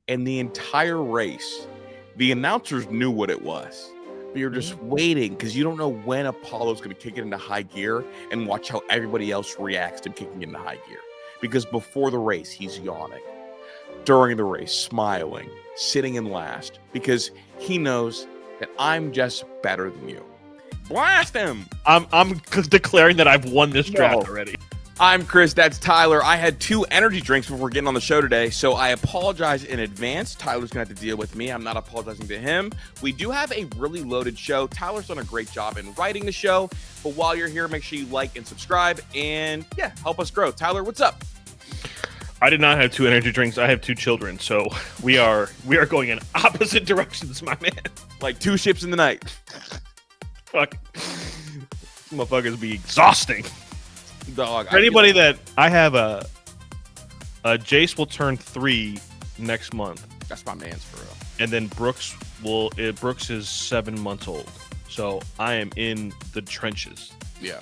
And the entire race, the announcers knew what it was. But you're just waiting because you don't know when Apollo's going to kick it into high gear, and watch how everybody else reacts to kicking it into high gear. Because before the race, he's yawning. During the race, smiling, sitting in last, because he knows that I'm just better than you. Blast him! I'm declaring that I've won this draft already. I'm Kris, that's Tyler. I had 2 energy drinks before getting on the show today, so I apologize in advance. Tyler's going to have to deal with me. I'm not apologizing to him. We do have a really loaded show. Tyler's done a great job in writing the show, but while you're here, make sure you like and subscribe, and yeah, help us grow. Tyler, what's up? I did not have 2 energy drinks. I have 2 children, so we are going in opposite directions, my man. Like 2 ships in the night. Fuck. Motherfuckers be exhausting. Dog. For anybody that I have a Jace will turn 3 next month. That's my man's for real. And then Brooks is 7 months old. So I am in the trenches. Yeah.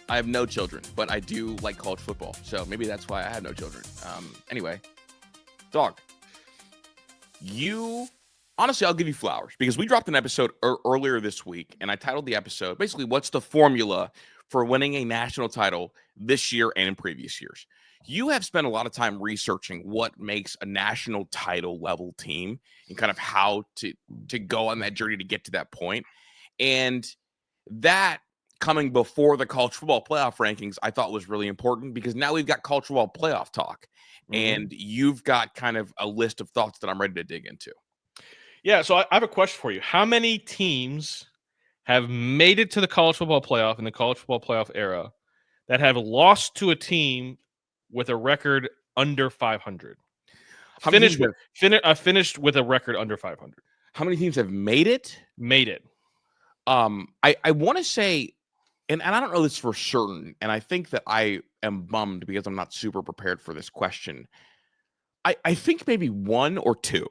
I have no children, but I do like college football. So maybe that's why I have no children. Anyway, dog, honestly, I'll give you flowers because we dropped an episode earlier this week, and I titled the episode basically, what's the formula for winning a national title this year and in previous years? You have spent a lot of time researching what makes a national title level team and kind of how to go on that journey to get to that point. And that coming before the college football playoff rankings, I thought was really important because now we've got college football playoff talk, and you've got kind of a list of thoughts that I'm ready to dig into. Yeah, so I have a question for you. How many teams have made it to the college football playoff in the college football playoff era that have lost to a team with a record under 500? Finished with a record under 500. How many teams have made it? Made it. I want to say, and I don't know this for certain, and I think that I am bummed because I'm not super prepared for this question. I think maybe 1 or 2.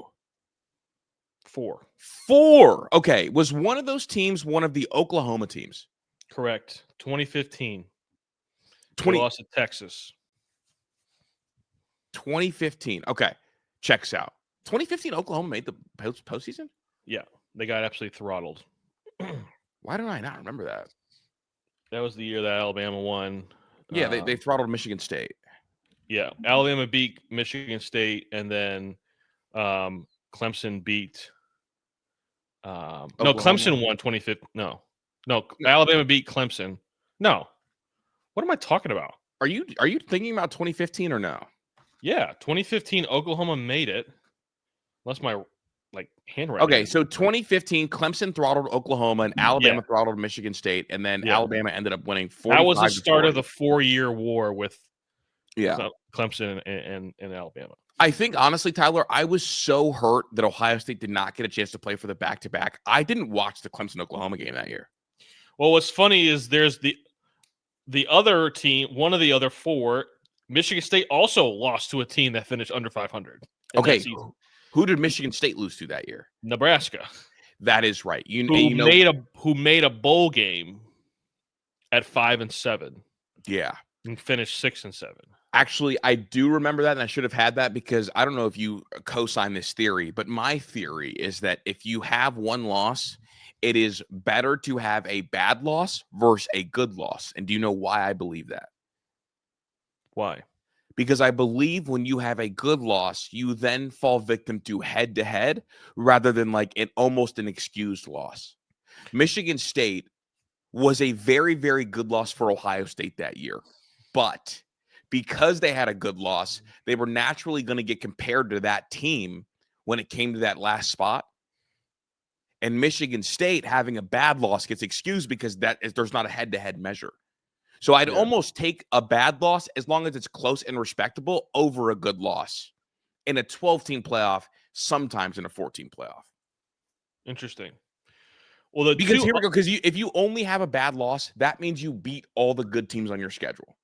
4. Okay. Was one of those teams one of the Oklahoma teams? Correct. 2015. They lost to Texas. 2015. Okay. Checks out. 2015 Oklahoma made the postseason? Yeah. They got absolutely throttled. Why don't I not remember that? That was the year that Alabama won. Yeah, they throttled Michigan State. Yeah. Alabama beat Michigan State, and then Clemson beat Clemson won 2015. No, Alabama beat Clemson. No. What am I talking about? Are you thinking about 2015 or no? Yeah, 2015 Oklahoma made it. Unless my handwriting. Okay, so 2015 Clemson throttled Oklahoma and Alabama throttled Michigan State, and then Alabama ended up winning 45. That was the start of the 4-year war with Clemson and Alabama. I think, honestly, Tyler, I was so hurt that Ohio State did not get a chance to play for the back-to-back. I didn't watch the Clemson-Oklahoma game that year. Well, what's funny is there's the other team, one of the other 4, Michigan State also lost to a team that finished under 500. Okay, who did Michigan State lose to that year? Nebraska. That is right. Who made a bowl game at 5-7. Yeah. And finished 6-7. Actually, I do remember that, and I should have had that because I don't know if you co-sign this theory, but my theory is that if you have one loss, it is better to have a bad loss versus a good loss. And do you know why I believe that? Why? Because I believe when you have a good loss, you then fall victim to head-to-head rather than almost an excused loss. Michigan State was a very, very good loss for Ohio State that year, but because they had a good loss, they were naturally going to get compared to that team when it came to that last spot. And Michigan State having a bad loss gets excused because there's not a head-to-head measure. So I'd almost take a bad loss as long as it's close and respectable over a good loss in a 12-team playoff, sometimes in a 14 playoff. Interesting. Well, here we go. Because if you only have a bad loss, that means you beat all the good teams on your schedule.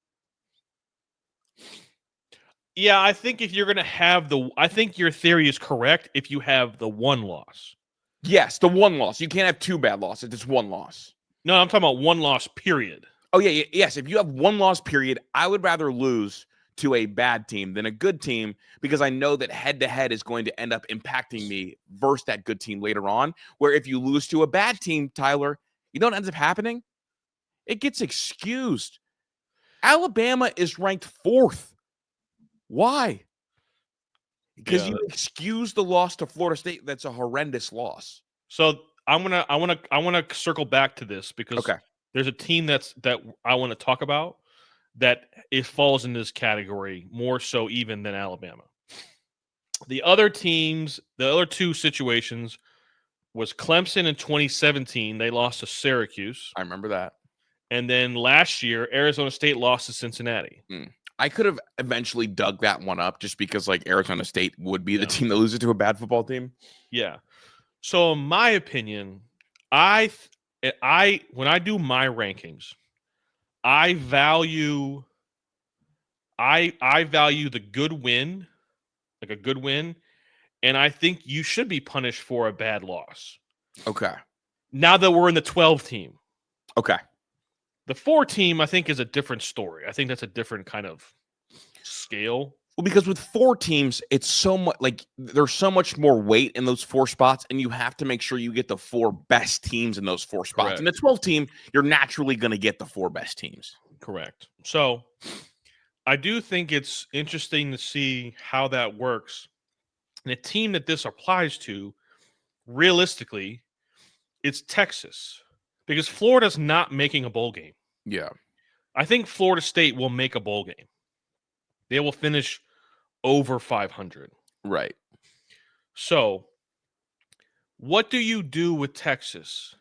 Yeah, I think if you're going to have I think your theory is correct if you have the one loss. Yes, the one loss. You can't have 2 bad losses. It's one loss. No, I'm talking about one loss, period. Oh, yeah. Yes, if you have one loss, period, I would rather lose to a bad team than a good team, because I know that head-to-head is going to end up impacting me versus that good team later on, where if you lose to a bad team, Tyler, you know what ends up happening? It gets excused. Alabama is ranked 4th. Why? Because Yeah. you excuse the loss to Florida State. That's a horrendous loss. So I wanna circle back to this because Okay. there's a team that I want to talk about that it falls in this category more so even than Alabama. The other teams, the other two situations was Clemson in 2017. They lost to Syracuse. I remember that. And then last year, Arizona State lost to Cincinnati. I could have eventually dug that one up just because like Arizona State would be the Yeah. team that loses to a bad football team. Yeah. So in my opinion, when I do my rankings, I value the good win, like a good win, and I think you should be punished for a bad loss. Okay. Now that we're in the 12 team. Okay. The 4 team, I think, is a different story. I think that's a different kind of scale. Well, because with 4 teams, it's so much like there's so much more weight in those 4 spots, and you have to make sure you get the 4 best teams in those 4 spots. Correct. In the 12 team, you're naturally going to get the 4 best teams. Correct. So I do think it's interesting to see how that works. And a team that this applies to, realistically, it's Texas. Because Florida's not making a bowl game. Yeah. I think Florida State will make a bowl game. They will finish over 500. Right. So, what do you do with Texas?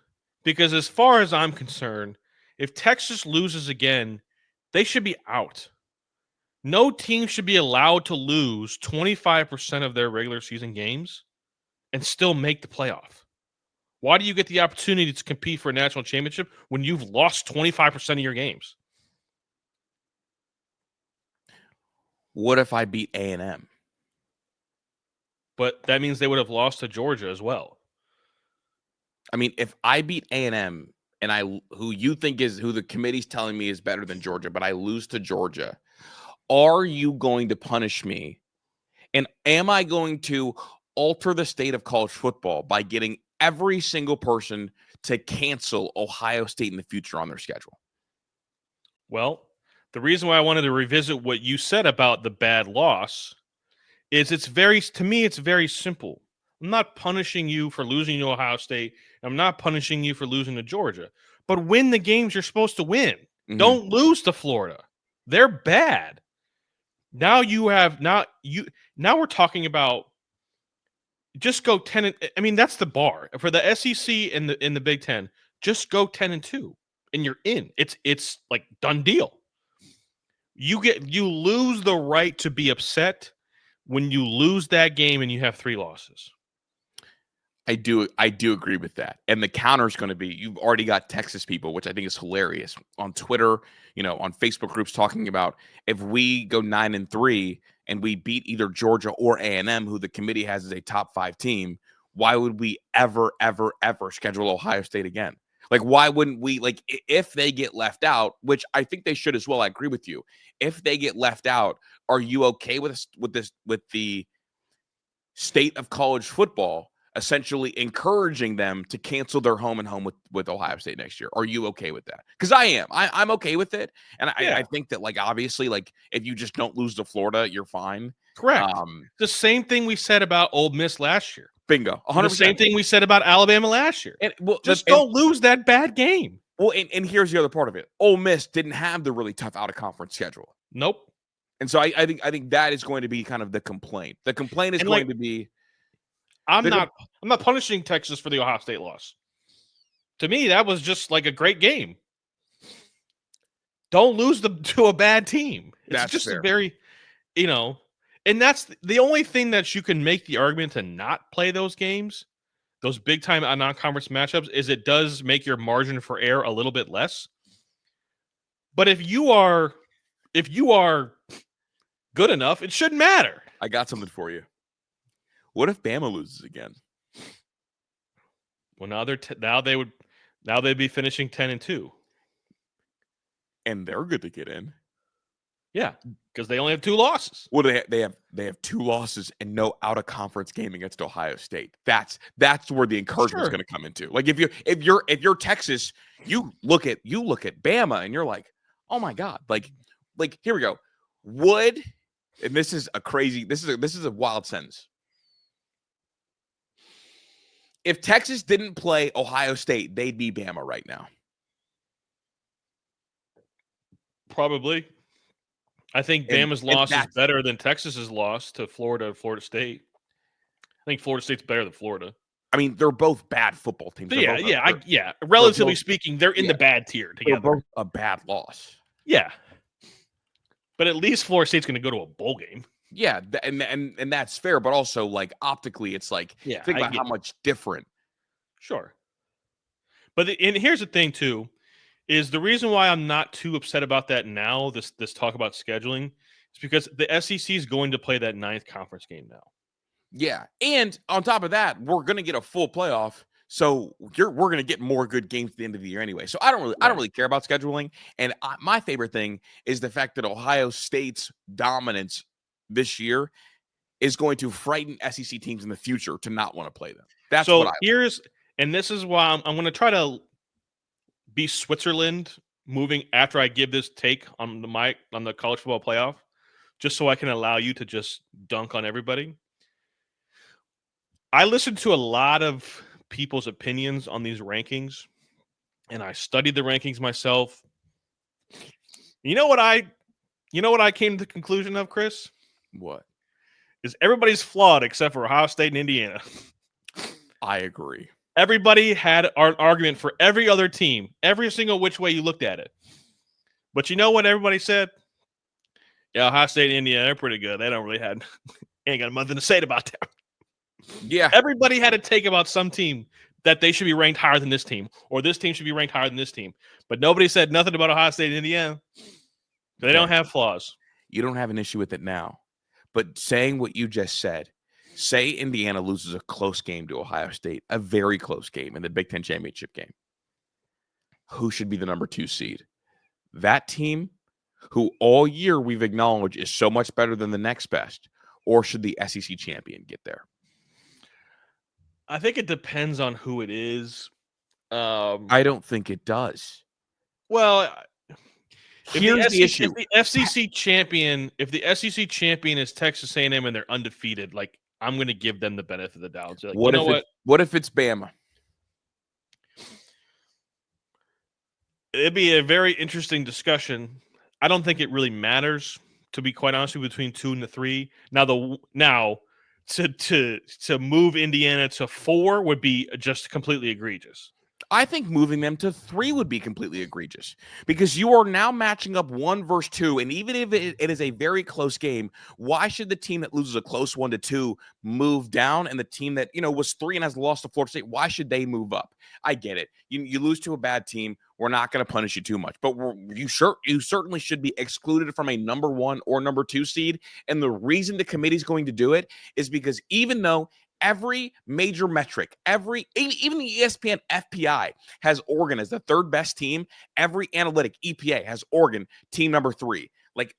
Because as far as I'm concerned, if Texas loses again, they should be out. No team should be allowed to lose 25% of their regular season games and still make the playoff. Why do you get the opportunity to compete for a national championship when you've lost 25% of your games? What if I beat A&M? But that means they would have lost to Georgia as well. I mean, if I beat A&M and who you think is who the committee's telling me is better than Georgia, but I lose to Georgia, are you going to punish me? And am I going to alter the state of college football by getting every single person to cancel Ohio State in the future on their schedule? Well, the reason why I wanted to revisit what you said about the bad loss is to me, it's very simple. I'm not punishing you for losing to Ohio State. I'm not punishing you for losing to Georgia. But win the games you're supposed to win. Mhm. Don't lose to Florida. They're bad. Now we're talking about just go 10 I mean, that's the bar. For the SEC and the Big Ten, just go 10-2 and you're in. It's like done deal. You lose the right to be upset when you lose that game and you have 3 losses. I do agree with that. And the counter is going to be, you've already got Texas people, which I think is hilarious, on Twitter, on Facebook groups talking about if we go 9-3 and we beat either Georgia or A&M, who the committee has as a top 5 team, why would we ever schedule Ohio State again? Like, why wouldn't we, like, if they get left out, which I think they should as well, I agree with you. If they get left out, are you okay with the state of college football essentially encouraging them to cancel their home and home with Ohio State next year? Are you okay with that? Because I am. I'm okay with it. And I think that, like, obviously, like, if you just don't lose to Florida, you're fine. Correct. The same thing we said about Ole Miss last year. Bingo. 100%. The same thing we said about Alabama last year. And, well, don't lose that bad game. Well, and here's the other part of it. Ole Miss didn't have the really tough out-of-conference schedule. Nope. And so I think that is going to be kind of the complaint. The complaint is going to be, I'm not punishing Texas for the Ohio State loss. To me, that was just like a great game. Don't lose to a bad team. It's just fair. a very, and that's the only thing that you can make the argument to not play those games, those big time non-conference matchups, is it does make your margin for error a little bit less. But if you are good enough, it shouldn't matter. I got something for you. What if Bama loses again? Well, now they'd be finishing 10-2, and they're good to get in. Yeah, because they only have 2 losses. Well, they have 2 losses and no out of conference game against Ohio State. That's where the encouragement's going to come into. Like if you're Texas, you look at Bama and you're like, oh my god, like here we go. And this is a wild sentence. If Texas didn't play Ohio State, they'd be Bama right now. Probably. I think Bama's loss is better than Texas's loss to Florida State. I think Florida State's better than Florida. I mean, they're both bad football teams. Relatively speaking, they're in the bad tier together. They're both a bad loss. Yeah. But at least Florida State's going to go to a bowl game. Yeah, and that's fair, but also like optically, it's like think about how much different. Sure. But and here's the thing too, is the reason why I'm not too upset about that now. This talk about scheduling is because the SEC is going to play that 9th conference game now. Yeah, and on top of that, we're going to get a full playoff, so we're going to get more good games at the end of the year anyway. So I don't really care about scheduling. And my favorite thing is the fact that Ohio State's dominance this year is going to frighten SEC teams in the future to not want to play them. That's what and this is why I'm going to try to be Switzerland moving after I give this take on the college football playoff, just so I can allow you to just dunk on everybody. I listened to a lot of people's opinions on these rankings, and I studied the rankings myself. You know what I came to the conclusion of, Chris? What? Is everybody's flawed except for Ohio State and Indiana. I agree. Everybody had an argument for every other team, every single which way you looked at it. But you know what everybody said? Yeah, Ohio State and Indiana, they're pretty good. They don't really ain't got nothing to say about that. Yeah. Everybody had a take about some team that they should be ranked higher than this team, or this team should be ranked higher than this team. But nobody said nothing about Ohio State and Indiana. They don't have flaws. You don't have an issue with it now. But saying what you just said, say Indiana loses a close game to Ohio State, a very close game in the Big Ten championship game. Who should be the number 2 seed? That team who all year we've acknowledged is so much better than the next best, or should the SEC champion get there? I think it depends on who it is. I don't think it does. Well, here's the issue: if the SEC champion is Texas A&M and they're undefeated, like I'm going to give them the benefit of the doubt. So like, what if it's Bama? It'd be a very interesting discussion. I don't think it really matters, to be quite honest with you, between 2 and the 3. Now to move Indiana to 4 would be just completely egregious. I think moving them to 3 would be completely egregious because you are now matching up 1 versus 2. And even if it is a very close game, why should the team that loses a close 1-2 move down? And the team that, was 3 and has lost to Florida State, why should they move up? I get it. You lose to a bad team. We're not going to punish you too much, but you certainly should be excluded from a number 1 or number 2 seed. And the reason the committee is going to do it is because even though every major metric, even the ESPN FPI has Oregon as the 3rd best team, every analytic EPA has Oregon team number 3. Like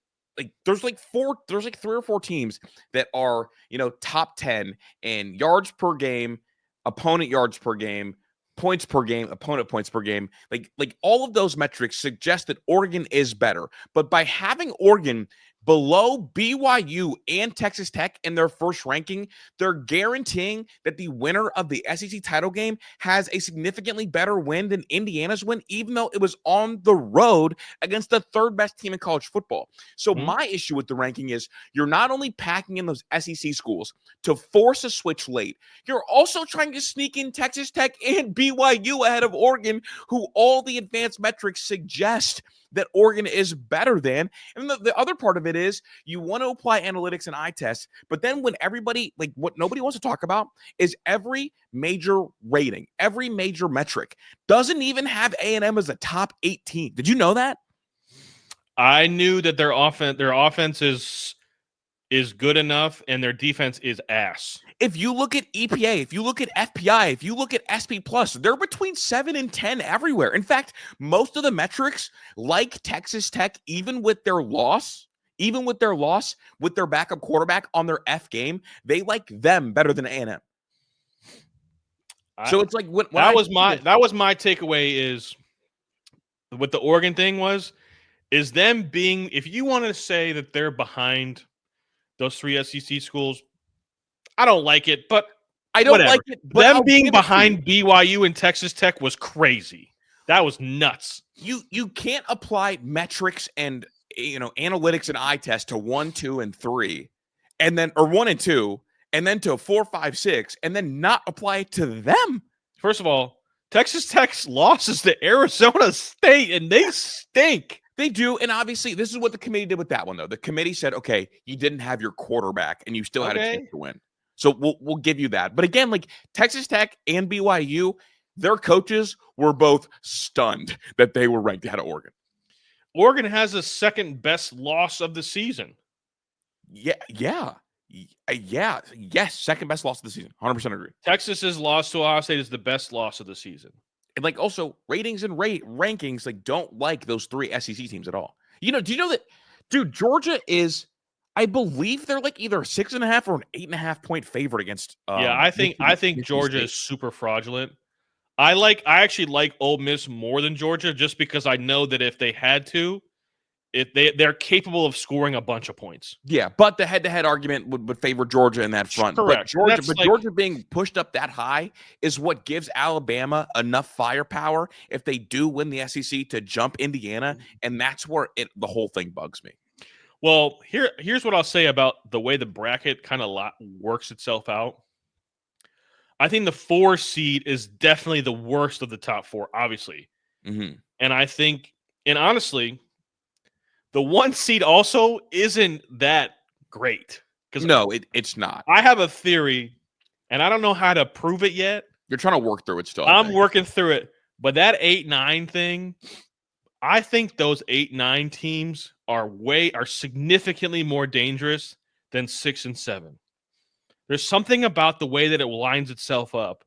there's 3 or 4 teams that are, top 10 in yards per game, opponent yards per game, points per game, opponent points per game. Like all of those metrics suggest that Oregon is better. But by having Oregon below BYU and Texas Tech in their first ranking, they're guaranteeing that the winner of the SEC title game has a significantly better win than Indiana's win, even though it was on the road against the 3rd best team in college football. So my issue with the ranking is you're not only packing in those SEC schools to force a switch late, you're also trying to sneak in Texas Tech and BYU ahead of Oregon, who all the advanced metrics suggest that Oregon is better than. And the other part of it is you want to apply analytics and eye tests, but then when everybody, like what nobody wants to talk about is every major rating, every major metric doesn't even have A&M as a top 8 team. Did you know that? I knew that their offense is good enough and their defense is ass. If you look at EPA, if you look at FPI, if you look at SP+, they're between 7 and 10 everywhere. In fact, most of the metrics, like Texas Tech, even with their loss, Even with their loss, with their backup quarterback on their F game, they like them better than A&M. So it's like that was my takeaway is what the Oregon thing is them being, if you want to say that they're behind those 3 SEC schools, I don't like it, but I don't whatever. like it. But them being behind BYU and Texas Tech was crazy. That was nuts. You can't apply metrics and analytics and eye test to 1, 2, and 3, and then or 1 and 2, and then to 4, 5, 6, and then not apply it to them. First of all, Texas Tech's losses to Arizona State, and they stink. They do, and obviously, this is what the committee did with that one, though. The committee said, okay, you didn't have your quarterback, and you still had a chance to win. So we'll give you that. But again, like Texas Tech and BYU, their coaches were both stunned that they were ranked ahead of Oregon. Oregon has the second best loss of the season. Yes, second best loss of the season. 100% agree. Texas's loss to Ohio State is the best loss of the season. And like also ratings and rankings like don't like those 3 SEC teams at all. Do you know that, dude? Georgia is, I believe they're like either a 6.5 or an 8.5 point favorite against. I think Georgia is super fraudulent. I actually like Ole Miss more than Georgia just because I know that if they had to, they're capable of scoring a bunch of points. Yeah, but the head-to-head argument would favor Georgia in that front. Correct. Georgia being pushed up that high is what gives Alabama enough firepower if they do win the SEC to jump Indiana, and that's where the whole thing bugs me. Well, here's what I'll say about the way the bracket kind of works itself out. I think the 4 seed is definitely the worst of the top 4, obviously. Mm-hmm. And I think, and honestly, the 1 seed also isn't that great. No, it's not. I have a theory, and I don't know how to prove it yet. You're trying to work through it still. I'm working through it. But that 8-9 thing, I think those 8-9 teams are significantly more dangerous than 6 and 7. There's something about the way that it lines itself up,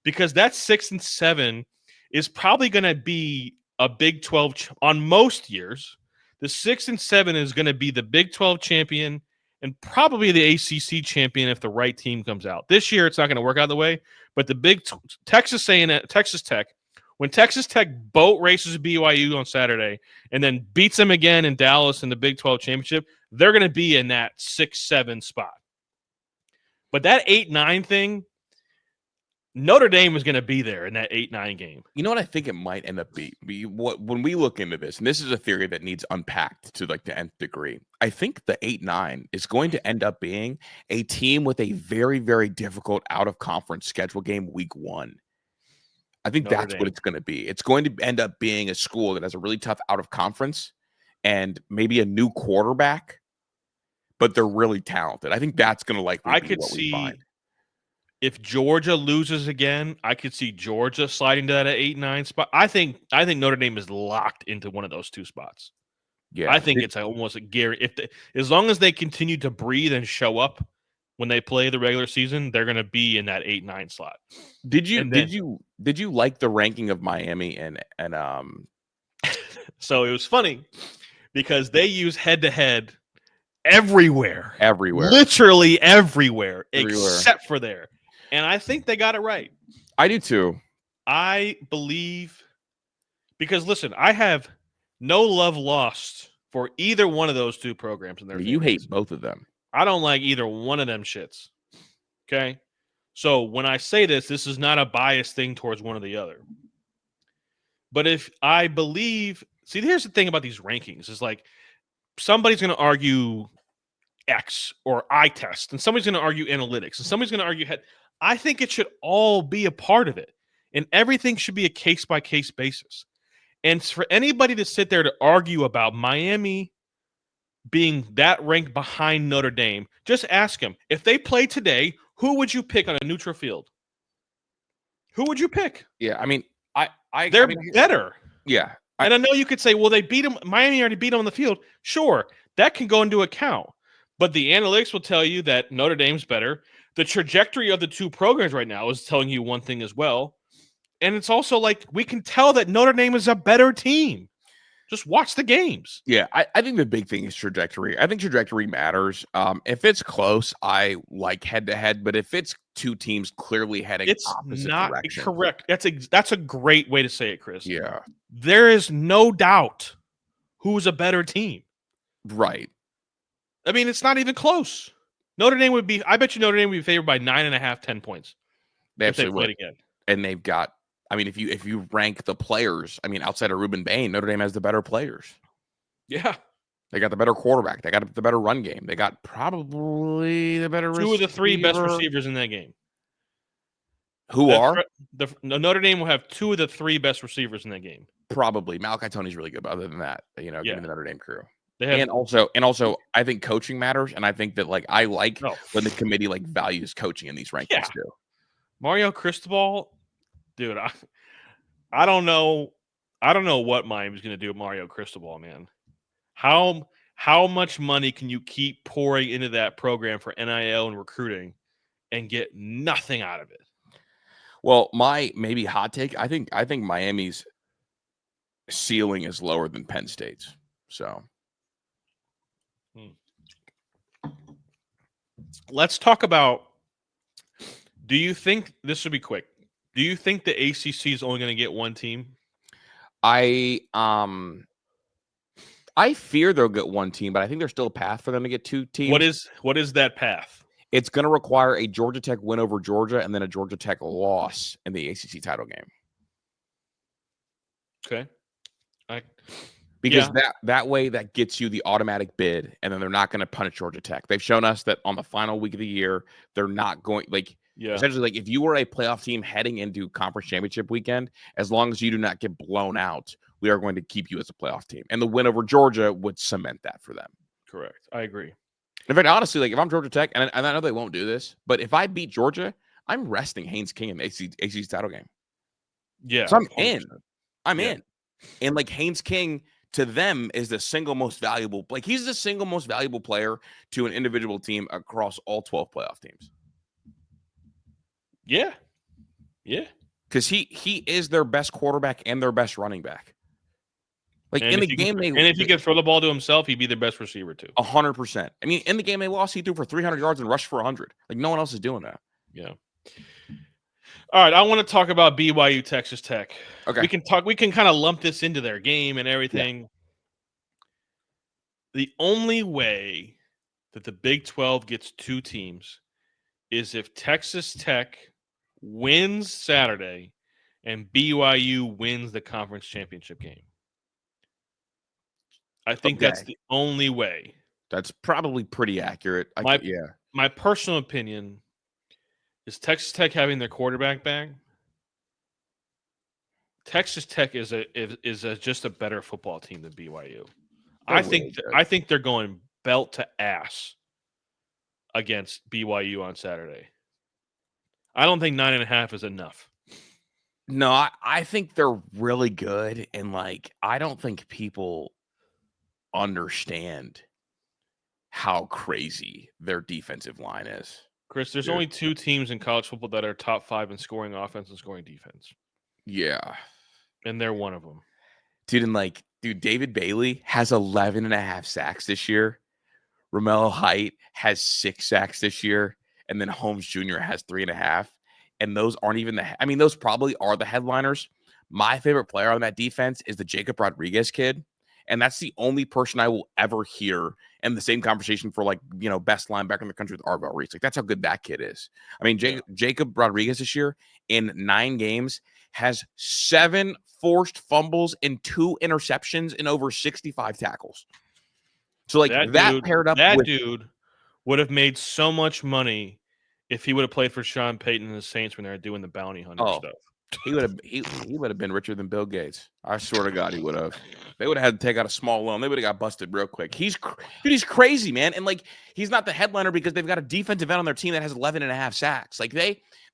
because that 6 and 7 is probably going to be a Big 12 on most years. The 6 and 7 is going to be the Big 12 champion and probably the ACC champion if the right team comes out. This year, it's not going to work out the way, but the Texas Tech, when Texas Tech boat races BYU on Saturday and then beats them again in Dallas in the Big 12 championship, they're going to be in that 6-7 spot. But that 8-9 thing, Notre Dame is going to be there in that 8-9 game. You know what I think it might end up when we look into this, and this is a theory that needs unpacked to like the nth degree. I think the 8-9 is going to end up being a team with a very, very difficult out-of-conference schedule game week 1. I think that's what it's going to be. It's going to end up being a school that has a really tough out-of-conference and maybe a new quarterback, but they're really talented. I think that's going to likely be what we find. If Georgia loses again, I could see Georgia sliding to that 8-9 spot. I think Notre Dame is locked into one of those 2 spots. Yeah, I think it's almost a guarantee. As long as they continue to breathe and show up when they play the regular season, they're going to be in that 8-9 slot. Did you like the ranking of Miami and So it was funny because they use head-to-head everywhere, literally everywhere. Except for there. And I think they got it right. I do too. I believe, because listen, I have no love lost for either one of those 2 programs. You hate both of them. I don't like either one of them shits. Okay? So when I say this is not a biased thing towards one or the other. But if I believe, see, here's the thing about these rankings is like somebody's going to argue X or eye test, and somebody's going to argue analytics, and somebody's going to argue head. I think it should all be a part of it, and everything should be a case-by-case basis. And for anybody to sit there to argue about Miami being that ranked behind Notre Dame, just ask them, if they play today, who would you pick on a neutral field? Who would you pick? Yeah, I mean, they're better. Yeah. And I know you could say, well, they beat them. Miami already beat them on the field. Sure, that can go into account. But the analytics will tell you that Notre Dame's better. The trajectory of the 2 programs right now is telling you one thing as well. And it's also like we can tell that Notre Dame is a better team. Just watch the games. Yeah, I think the big thing is trajectory. I think trajectory matters. If it's close, I like head-to-head, but if it's two teams clearly heading It's opposite not directions. correct. That's a great way to say it, Chris. Yeah. There is no doubt who's a better team. Right. I mean, it's not even close. I bet you Notre Dame would be favored by 9.5, 10 points They if they absolutely played would. again. And they've got, I mean, if you rank the players, I mean, outside of Ruben Bain, Notre Dame has the better players. Yeah. They got the better quarterback. They got the better run game. They got probably the better Two of the three best receivers in that game. Who are? Notre Dame will have two of the three best receivers in that game. Probably. Malachi Tony's really good, but other than that, you know, Yeah. given the Notre Dame crew. They have, And also, I think coaching matters, and I think that I like Oh. when the committee values coaching in these rankings too. Mario Cristobal, dude, I don't know what Miami's going to do with Mario Cristobal, man. How much money can you keep pouring into that program for NIL and recruiting and get nothing out of it? Well, my maybe hot take, I think Miami's ceiling is lower than Penn State's. So let's talk about, do you think, this will be quick, do you think the ACC is only going to get one team? I fear they'll get one team, but I think there's still a path for them to get two teams. What is that path? It's going to require a Georgia Tech win over Georgia and then a Georgia Tech loss in the ACC title game. Okay. Because that way that gets you the automatic bid, and then they're not going to punish Georgia Tech. They've shown us that on the final week of the year, they're not going essentially if you were a playoff team heading into conference championship weekend, as long as you do not get blown out, we are going to keep you as a playoff team. And the win over Georgia would cement that for them. Correct. I agree. In fact, honestly, if I'm Georgia Tech, and I know they won't do this, but if I beat Georgia, I'm resting Haynes King in the ACC title game. Yeah. So I'm 100%. in. I'm in. And Haynes King to them is the single most valuable. He's the single most valuable player to an individual team across all 12 playoff teams. Yeah. Yeah. Because he is their best quarterback and their best running back. In the game, if he could throw the ball to himself, he'd be the best receiver too. 100%. I mean, in the game they lost, he threw for 300 yards and rushed for 100. No one else is doing that. Yeah. All right, I want to talk about BYU Texas Tech. Okay. We can kind of lump this into their game and everything. Yeah. The only way that the Big 12 gets two teams is if Texas Tech wins Saturday and BYU wins the conference championship game. I think that's the only way. That's probably pretty accurate. My personal opinion is Texas Tech having their quarterback back. Texas Tech is just a better football team than BYU. I think they're going belt to ass against BYU on Saturday. I don't think 9.5 is enough. No, I think they're really good, and I don't think people understand how crazy their defensive line is. Chris, there's only two teams in college football that are top 5 in scoring offense and scoring defense. Yeah. And they're one of them. Dude, and David Bailey has 11.5 sacks this year. Romello Height has 6 sacks this year. And then Holmes Jr. has 3.5. And those aren't even those probably are the headliners. My favorite player on that defense is the Jacob Rodriguez kid. And that's the only person I will ever hear in the same conversation for best linebacker in the country with Arvell Reese. That's how good that kid is. I mean, Jacob Rodriguez this year in 9 games has 7 forced fumbles and 2 interceptions and over 65 tackles. So dude would have made so much money if he would have played for Sean Payton and the Saints when they were doing the bounty hunter stuff. He would have been richer than Bill Gates. I swear to God, he would have. They would have had to take out a small loan. They would have got busted real quick. He's crazy, man. And he's not the headliner because they've got a defensive end on their team that has 11.5 sacks.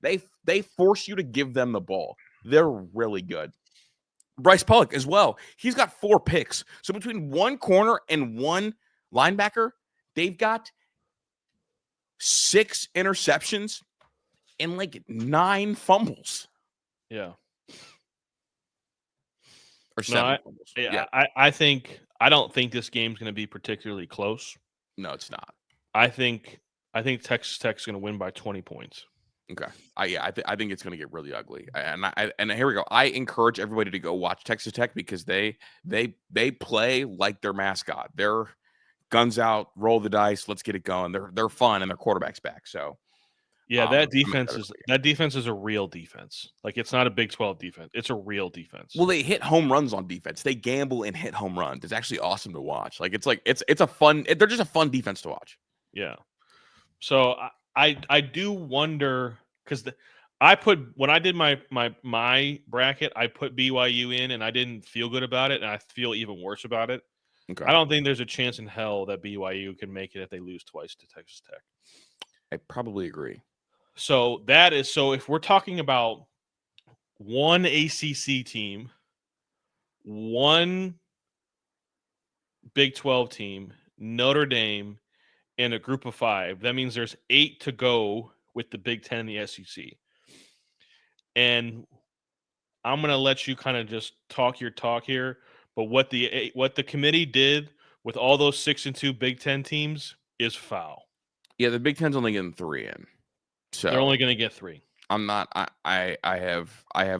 They force you to give them the ball. They're really good. Bryce Pollock as well. He's got 4 picks. So between one corner and one linebacker, they've got 6 interceptions and 9 fumbles. Yeah. or No, 7 fumbles. Yeah. I don't think this game's going to be particularly close. No, it's not. I think Texas Tech's going to win by 20 points. Okay. I think it's going to get really ugly. And here we go. I encourage everybody to go watch Texas Tech because they play like their mascot. They're guns out, roll the dice, let's get it going. They're fun and their quarterback's back. So yeah, I'm excited for that defense is a real defense. Like it's not a Big 12 defense. It's a real defense. Well, they hit home runs on defense. They gamble and hit home runs. It's actually awesome to watch. Like it's a fun. They're just a fun defense to watch. Yeah. So I do wonder because I put when I did my bracket, I put BYU in and I didn't feel good about it, and I feel even worse about it. Okay. I don't think there's a chance in hell that BYU can make it if they lose twice to Texas Tech. I probably agree. So if we're talking about one ACC team, one Big 12 team, Notre Dame, and a group of 5, that means there's 8 to go with the Big 10 and the SEC. And I'm going to let you kind of just talk your talk here, but what the committee did with all those 6-2 Big 10 teams is foul. Yeah, the Big Ten's only getting 3 in. So they're only going to get 3. I'm not. I have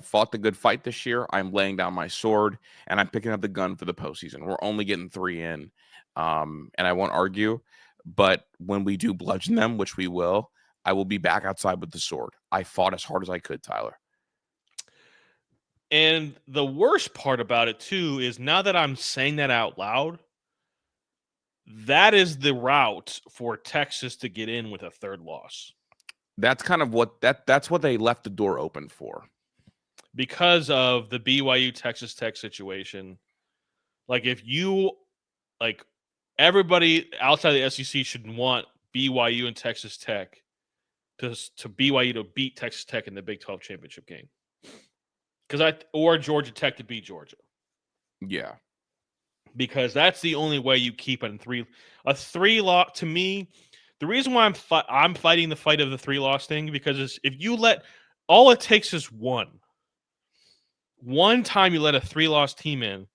fought the good fight this year. I'm laying down my sword and I'm picking up the gun for the postseason. We're only getting 3 in, and I won't argue. But when we do bludgeon them, which we will, I will be back outside with the sword. I fought as hard as I could, Tyler. And the worst part about it too is now that I'm saying that out loud, that is the route for Texas to get in with a third loss. That's kind of what that's what they left the door open for. Because of the BYU Texas Tech situation. Like if you like everybody outside the SEC should want BYU and Texas Tech to BYU to beat Texas Tech in the Big 12 championship game. Or Georgia Tech to beat Georgia. Yeah. Because that's the only way you keep it in a 3-loss. To me, the reason why I'm fighting the fight of the 3-loss thing, because if you let all it takes is one time you let a 3-loss team in,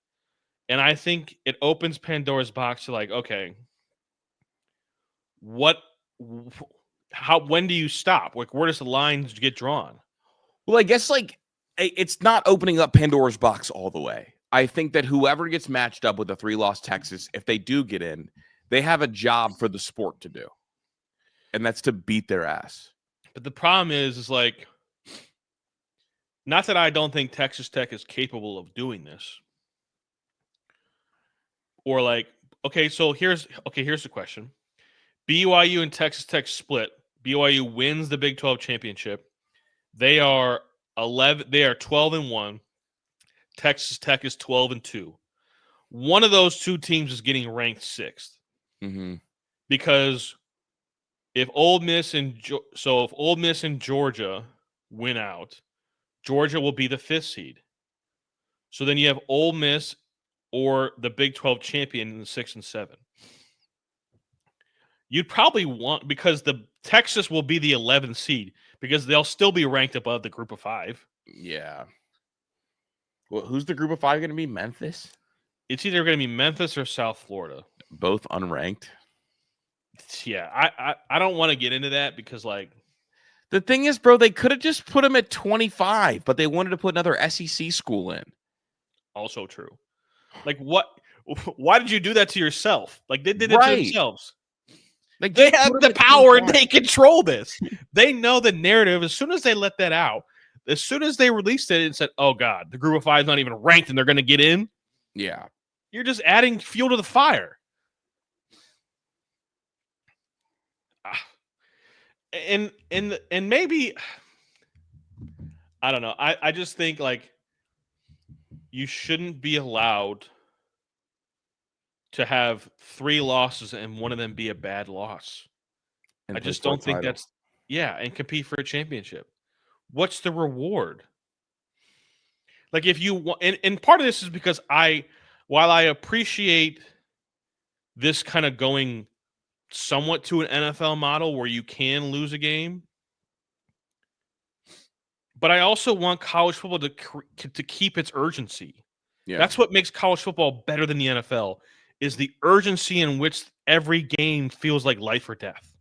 and I think it opens Pandora's box to like, okay, when do you stop? Like, where does the lines get drawn? Well, I guess like it's not opening up Pandora's box all the way. I think that whoever gets matched up with a 3-loss Texas, if they do get in, they have a job for the sport to do. And that's to beat their ass. But the problem is like, not that I don't think Texas Tech is capable of doing this. Or like, okay, so here's the question. BYU and Texas Tech split. BYU wins the Big 12 championship. They are 12-1. Texas Tech is 12-2. One of those two teams is getting ranked 6th. Mm-hmm. Because if Ole Miss and Georgia win out, Georgia will be the 5th seed. So then you have Ole Miss or the Big 12 champion in the 6 and 7. You'd probably want, because the Texas will be the 11th seed because they'll still be ranked above the group of 5. Yeah. Well, who's the group of 5 going to be? Memphis? It's either going to be Memphis or South Florida. Both unranked. Yeah, I don't want to get into that because, like, the thing is, bro, they could have just put them at 25, but they wanted to put another SEC school in. Also true. Like, what? Why did you do that to yourself? Like, they did it to themselves. Like, they have the power and they control this. They know the narrative. As soon as they let that out, as soon as they released it and said, oh, God, the group of 5 is not even ranked and they're going to get in. Yeah. You're just adding fuel to the fire. And maybe, I don't know. I just think, like, you shouldn't be allowed to have 3 losses and one of them be a bad loss. And I just don't think that's, and compete for a championship. What's the reward? Like, if you want, and part of this is because while I appreciate this kind of going somewhat to an NFL model where you can lose a game, but I also want college football to keep its urgency. Yeah. That's what makes college football better than the NFL, is the urgency in which every game feels like life or death.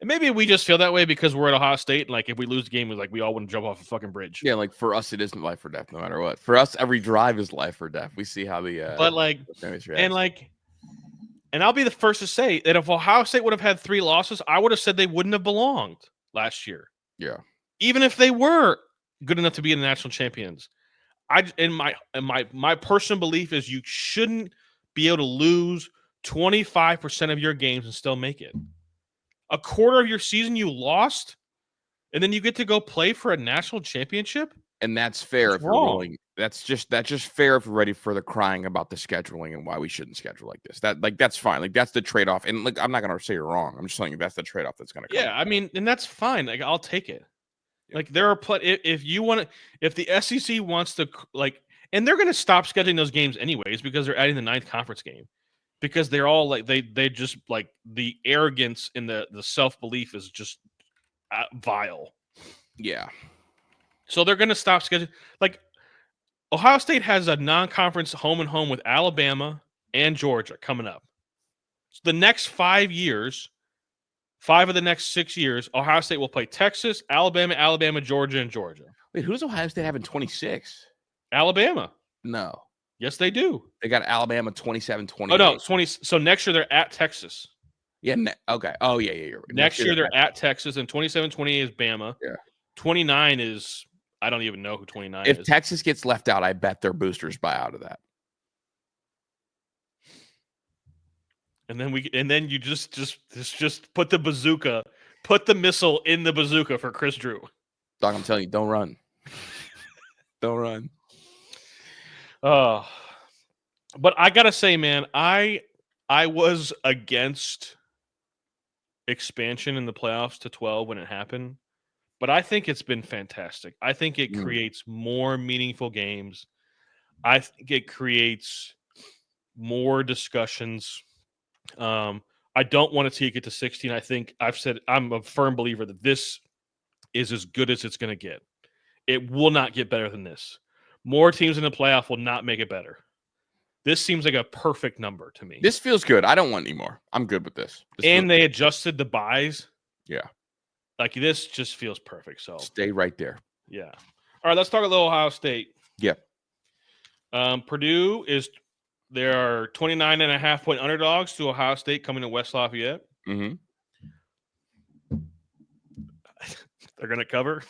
And maybe we just feel that way because we're at Ohio State, and like if we lose the game, we all want to jump off a fucking bridge. Yeah, like for us, it isn't life or death, no matter what. For us, every drive is life or death. We see how But like, and I'll be the first to say that if Ohio State would have had 3 losses, I would have said they wouldn't have belonged last year. Yeah. Even if they were good enough to be the national champions. My personal belief is you shouldn't be able to lose 25% of your games and still make it. A quarter of your season you lost, and then you get to go play for a national championship? And that's fair if you're willing. That's just fair if you're ready for the crying about the scheduling and why we shouldn't schedule like this. That's fine. Like that's the trade-off. And like I'm not gonna say you're wrong. I'm just telling you that's the trade-off that's gonna come. Yeah, I mean, and that's fine. Like I'll take it. Like there are if you want to, if the SEC wants to like, and they're going to stop scheduling those games anyways because they're adding the 9th conference game, because they're all like they just like the arrogance and the self-belief is just vile. Yeah. So they're going to stop scheduling. Like Ohio State has a non-conference home and home with Alabama and Georgia coming up. So the next 5 years. 5 of the next 6 years, Ohio State will play Texas, Alabama, Georgia, and Georgia. Wait, who does Ohio State have in 26? Alabama. No. Yes, they do. They got Alabama 27-28. Oh, no, 20. So next year they're at Texas. Yeah, okay. Oh, yeah. You're right. Next year they're at Texas, and 27-28 is Bama. Yeah. 29 is, I don't even know who 29 is. If Texas gets left out, I bet their boosters buy out of that. And then you just put the bazooka, put the missile in the bazooka for Chris Drew. Doc, I'm telling you, don't run. Don't run. But I gotta say, man, I was against expansion in the playoffs to 12 when it happened, but I think it's been fantastic. I think it creates more meaningful games. I think it creates more discussions. I don't want to take it to 16. I think I'm a firm believer that this is as good as it's going to get. It will not get better than this. More teams in the playoff will not make it better. This seems like a perfect number to me. This feels good. I don't want any more. I'm good with this. And they adjusted the buys. Yeah. Like this just feels perfect. So stay right there. Yeah. All right, let's talk a little Ohio State. Yeah. Purdue is there are 29.5-point underdogs to Ohio State coming to West Lafayette. Mm-hmm. They're going to cover.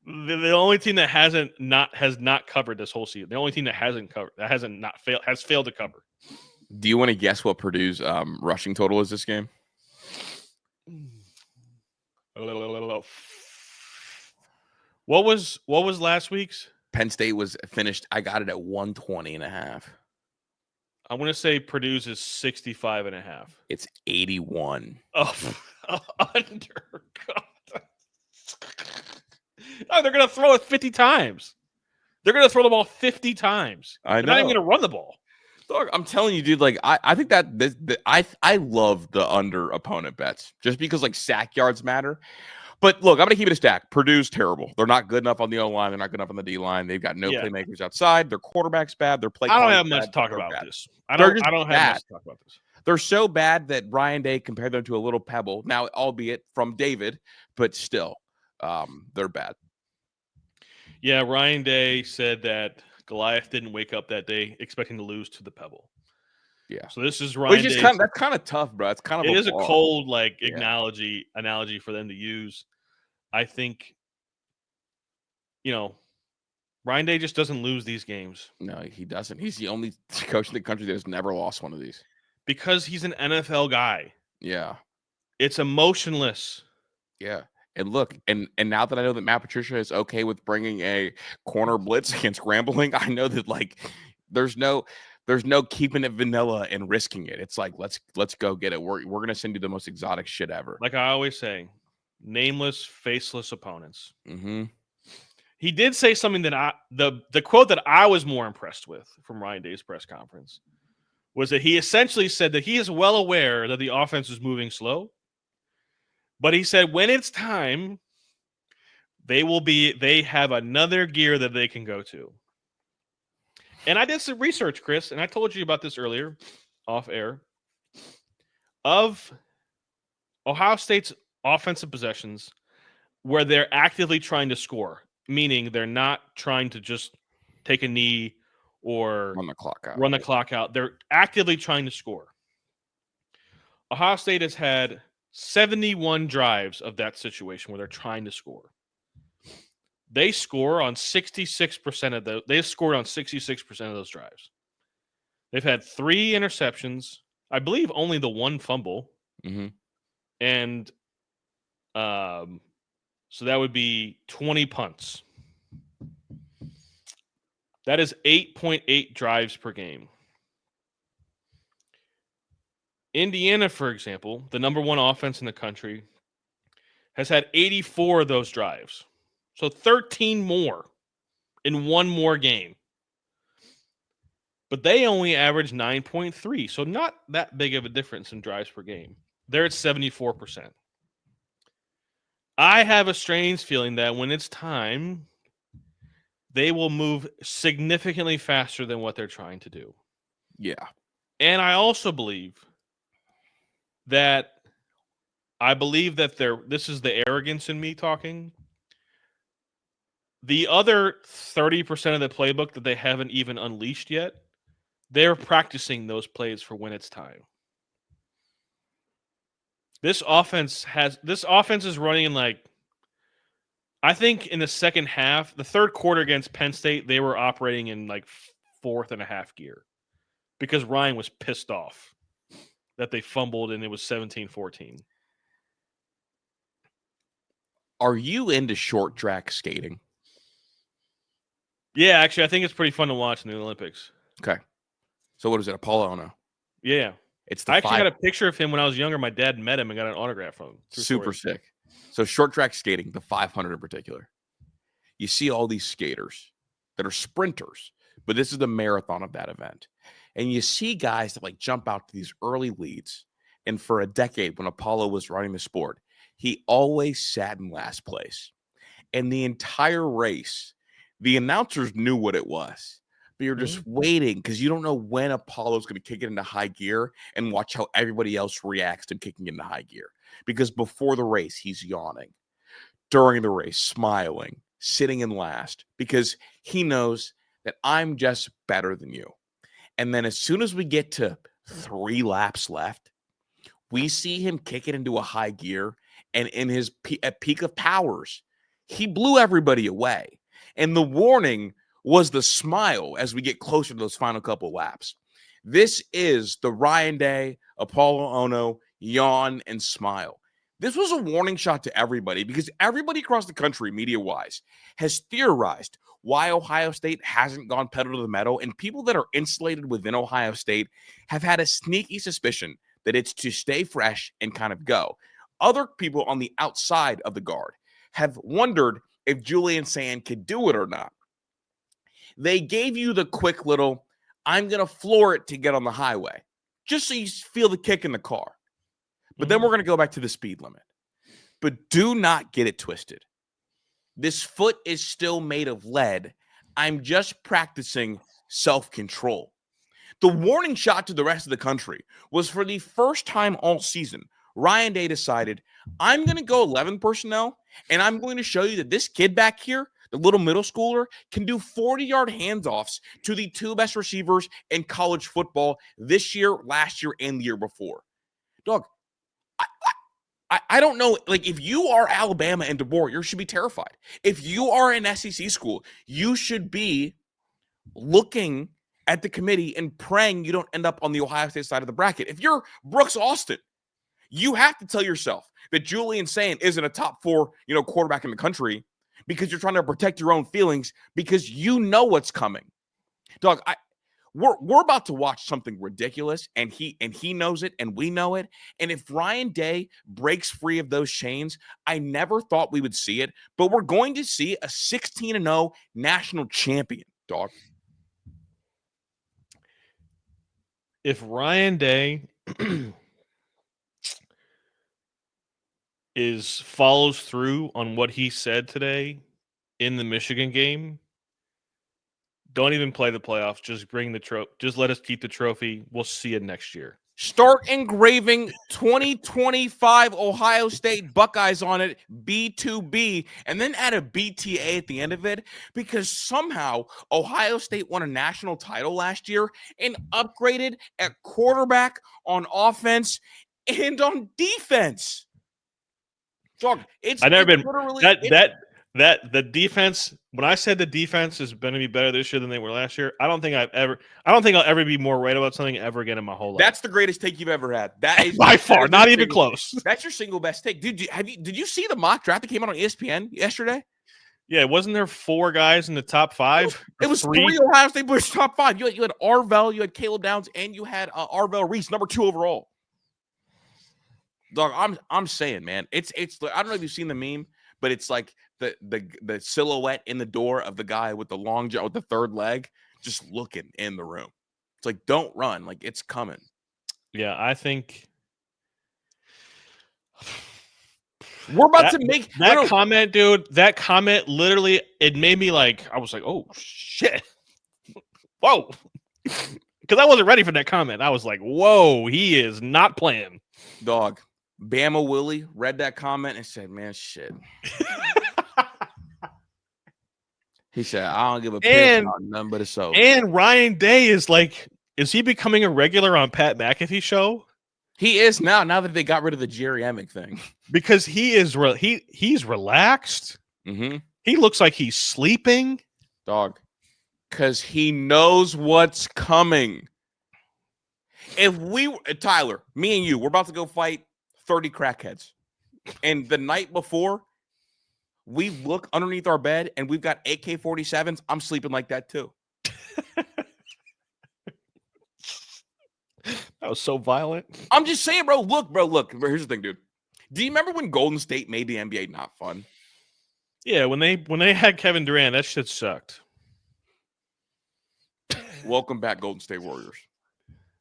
The only team that has not covered this whole season. The only team that hasn't covered, has failed to cover. Do you want to guess what Purdue's rushing total is this game? What was last week's? Penn State was finished. I got it at 120.5. I want to say Purdue's is 65.5. It's 81. Oh, under. God. Oh, they're going to throw it 50 times. They're going to throw the ball 50 times. I know. They're not even going to run the ball. Dog, I'm telling you, dude. Like, I think that I love the under opponent bets just because like sack yards matter. But look, I'm gonna keep it a stack. Purdue's terrible. They're not good enough on the O line. They're not good enough on the D line. They've got no playmakers outside. Their quarterback's bad. Their play. I don't have much to talk about this. I don't have much to talk about this. They're so bad that Ryan Day compared them to a little pebble. Now, albeit from David, but still, they're bad. Yeah, Ryan Day said that Goliath didn't wake up that day expecting to lose to the pebble. Yeah. So this is Ryan Day. That's kind of tough, bro. It's kind of a cold analogy for them to use. I think, Ryan Day just doesn't lose these games. No, he doesn't. He's the only coach in the country that has never lost one of these. Because he's an NFL guy. Yeah. It's emotionless. Yeah. And look, and now that I know that Matt Patricia is okay with bringing a corner blitz against Grambling, I know that like there's no keeping it vanilla and risking it. It's like let's go get it. We're gonna send you the most exotic shit ever. Like I always say, nameless, faceless opponents. Mm-hmm. He did say something that the quote that I was more impressed with from Ryan Day's press conference was that he essentially said that he is well aware that the offense is moving slow. But he said when it's time, they have another gear that they can go to. And I did some research, Chris, and I told you about this earlier off air. Of Ohio State's offensive possessions where they're actively trying to score, meaning they're not trying to just take a knee or Run the clock out. run the clock out. They're actively trying to score. Ohio State has had 71 drives of that situation where they're trying to score. They score on 66% of those. They've scored on 66% of those drives. They've had 3 interceptions. I believe only the 1 fumble. Mm-hmm. And so that would be 20 punts. That is 8.8 drives per game. Indiana, for example, the number 1 offense in the country, has had 84 of those drives. So 13 more in 1 more game. But they only average 9.3, so not that big of a difference in drives per game. They're at 74%. I have a strange feeling that when it's time, they will move significantly faster than what they're trying to do. Yeah. And I also believe that this is the arrogance in me talking. The other 30% of the playbook that they haven't even unleashed yet, they're practicing those plays for when it's time. This offense is running in like, I think in the second half, the third quarter against Penn State, they were operating in like 4th and a half gear because Ryan was pissed off that they fumbled and it was 17-14. Are you into short track skating? Yeah, actually, I think it's pretty fun to watch in the Olympics. Okay. So what is it? Apollo Ono. Yeah. It's the I actually 5. had a picture of him when I was younger. My dad met him and got an autograph from him. Super sick. So short track skating, the 500 in particular. You see all these skaters that are sprinters, but this is the marathon of that event. And you see guys that like jump out to these early leads. And for a decade, when Apollo was running the sport, he always sat in last place. And the entire race, the announcers knew what it was. But you're just waiting because you don't know when Apollo's going to kick it into high gear and watch how everybody else reacts to kicking into high gear. Because before the race, he's yawning. During the race, smiling, sitting in last, because he knows that I'm just better than you. And then as soon as we get to 3 laps left, we see him kick it into a high gear. And in his peak of powers, he blew everybody away. And the warning was the smile as we get closer to those final couple laps. This is the Ryan Day, Apollo Ono, yawn and smile. This was a warning shot to everybody because everybody across the country, media-wise, has theorized why Ohio State hasn't gone pedal to the metal, and people that are insulated within Ohio State have had a sneaky suspicion that it's to stay fresh and kind of go. Other people on the outside of the guard have wondered if Julian Sand could do it or not. They gave you the quick little, I'm going to floor it to get on the highway, just so you feel the kick in the car. But then we're going to go back to the speed limit. But do not get it twisted. This foot is still made of lead. I'm just practicing self-control. The warning shot to the rest of the country was for the first time all season. Ryan Day decided, I'm going to go 11 personnel, and I'm going to show you that this kid back here, the little middle schooler, can do 40-yard handoffs to the 2 best receivers in college football this year, last year, and the year before. Dog, I don't know. Like, if you are Alabama and DeBoer, you should be terrified. If you are an SEC school, you should be looking at the committee and praying you don't end up on the Ohio State side of the bracket. If you're Brooks Austin, you have to tell yourself that Julian Sand isn't a top 4, quarterback in the country because you're trying to protect your own feelings because you know what's coming. Dog, we're about to watch something ridiculous, and he knows it, and we know it. And if Ryan Day breaks free of those chains, I never thought we would see it, but we're going to see a 16-0 national champion, dog. If Ryan Day follows through on what he said today in the Michigan game, Don't even play the playoffs. Just bring the trophy. Just let us keep the trophy. We'll see you next year. Start engraving 2025 Ohio State Buckeyes on it, B2B, and then add a BTA at the end of it, because somehow Ohio State won a national title last year and upgraded at quarterback, on offense, and on defense. Dog, I've never been literally that the defense. When I said the defense is going to be better this year than they were last year, I don't think I'll ever be more right about something ever again in my whole life. That's the greatest take you've ever had. That is by far, not even close. That's your single best take, dude. Did you see the mock draft that came out on ESPN yesterday? Yeah, wasn't there 4 guys in the top 5? It was 3 Ohio State players top 5. You had Arvell, you had Caleb Downs, and you had Arvell Reese, number 2 overall. Dog, I'm saying, man, it's. I don't know if you've seen the meme, but it's like the silhouette in the door of the guy with the long jaw with the third leg, just looking in the room. It's like, don't run, like it's coming. Yeah, I think we're about to make that comment, dude. That comment literally, it made me like, I was like, oh shit, whoa, because I wasn't ready for that comment. I was like, whoa, he is not playing. Dog, Bama Willie read that comment and said, man, shit. He said, I don't give a piss about none but a soul. And Ryan Day is like, is he becoming a regular on Pat McAfee's show? He is now that they got rid of the Jerry Emick thing. Because he's relaxed. Mm-hmm. He looks like he's sleeping. Dog. Because he knows what's coming. If Tyler, me and you, we're about to go fight 30 crackheads. And the night before, we look underneath our bed and we've got AK-47s. I'm sleeping like that too. That was so violent. I'm just saying, bro. Look. Here's the thing, dude. Do you remember when Golden State made the NBA not fun? Yeah, when they had Kevin Durant, that shit sucked. Welcome back, Golden State Warriors.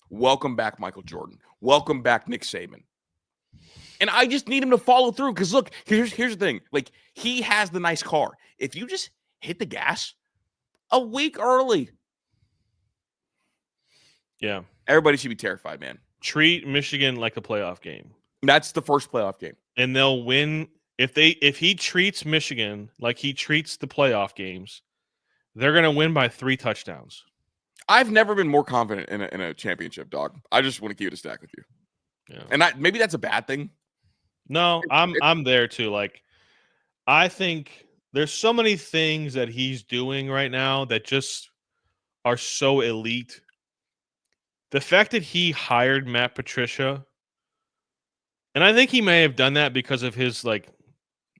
Welcome back, Michael Jordan. Welcome back, Nick Saban. And I just need him to follow through, because look, here's the thing. Like, he has the nice car. If you just hit the gas a week early, yeah, everybody should be terrified, man. Treat Michigan like a playoff game. That's the first playoff game. And they'll win. If he treats Michigan like he treats the playoff games, they're going to win by 3 touchdowns. I've never been more confident in a championship, dog. I just want to keep it a stack with you. Yeah. And maybe that's a bad thing. No, I'm there too. Like, I think there's so many things that he's doing right now that just are so elite. The fact that he hired Matt Patricia, and I think he may have done that because of his like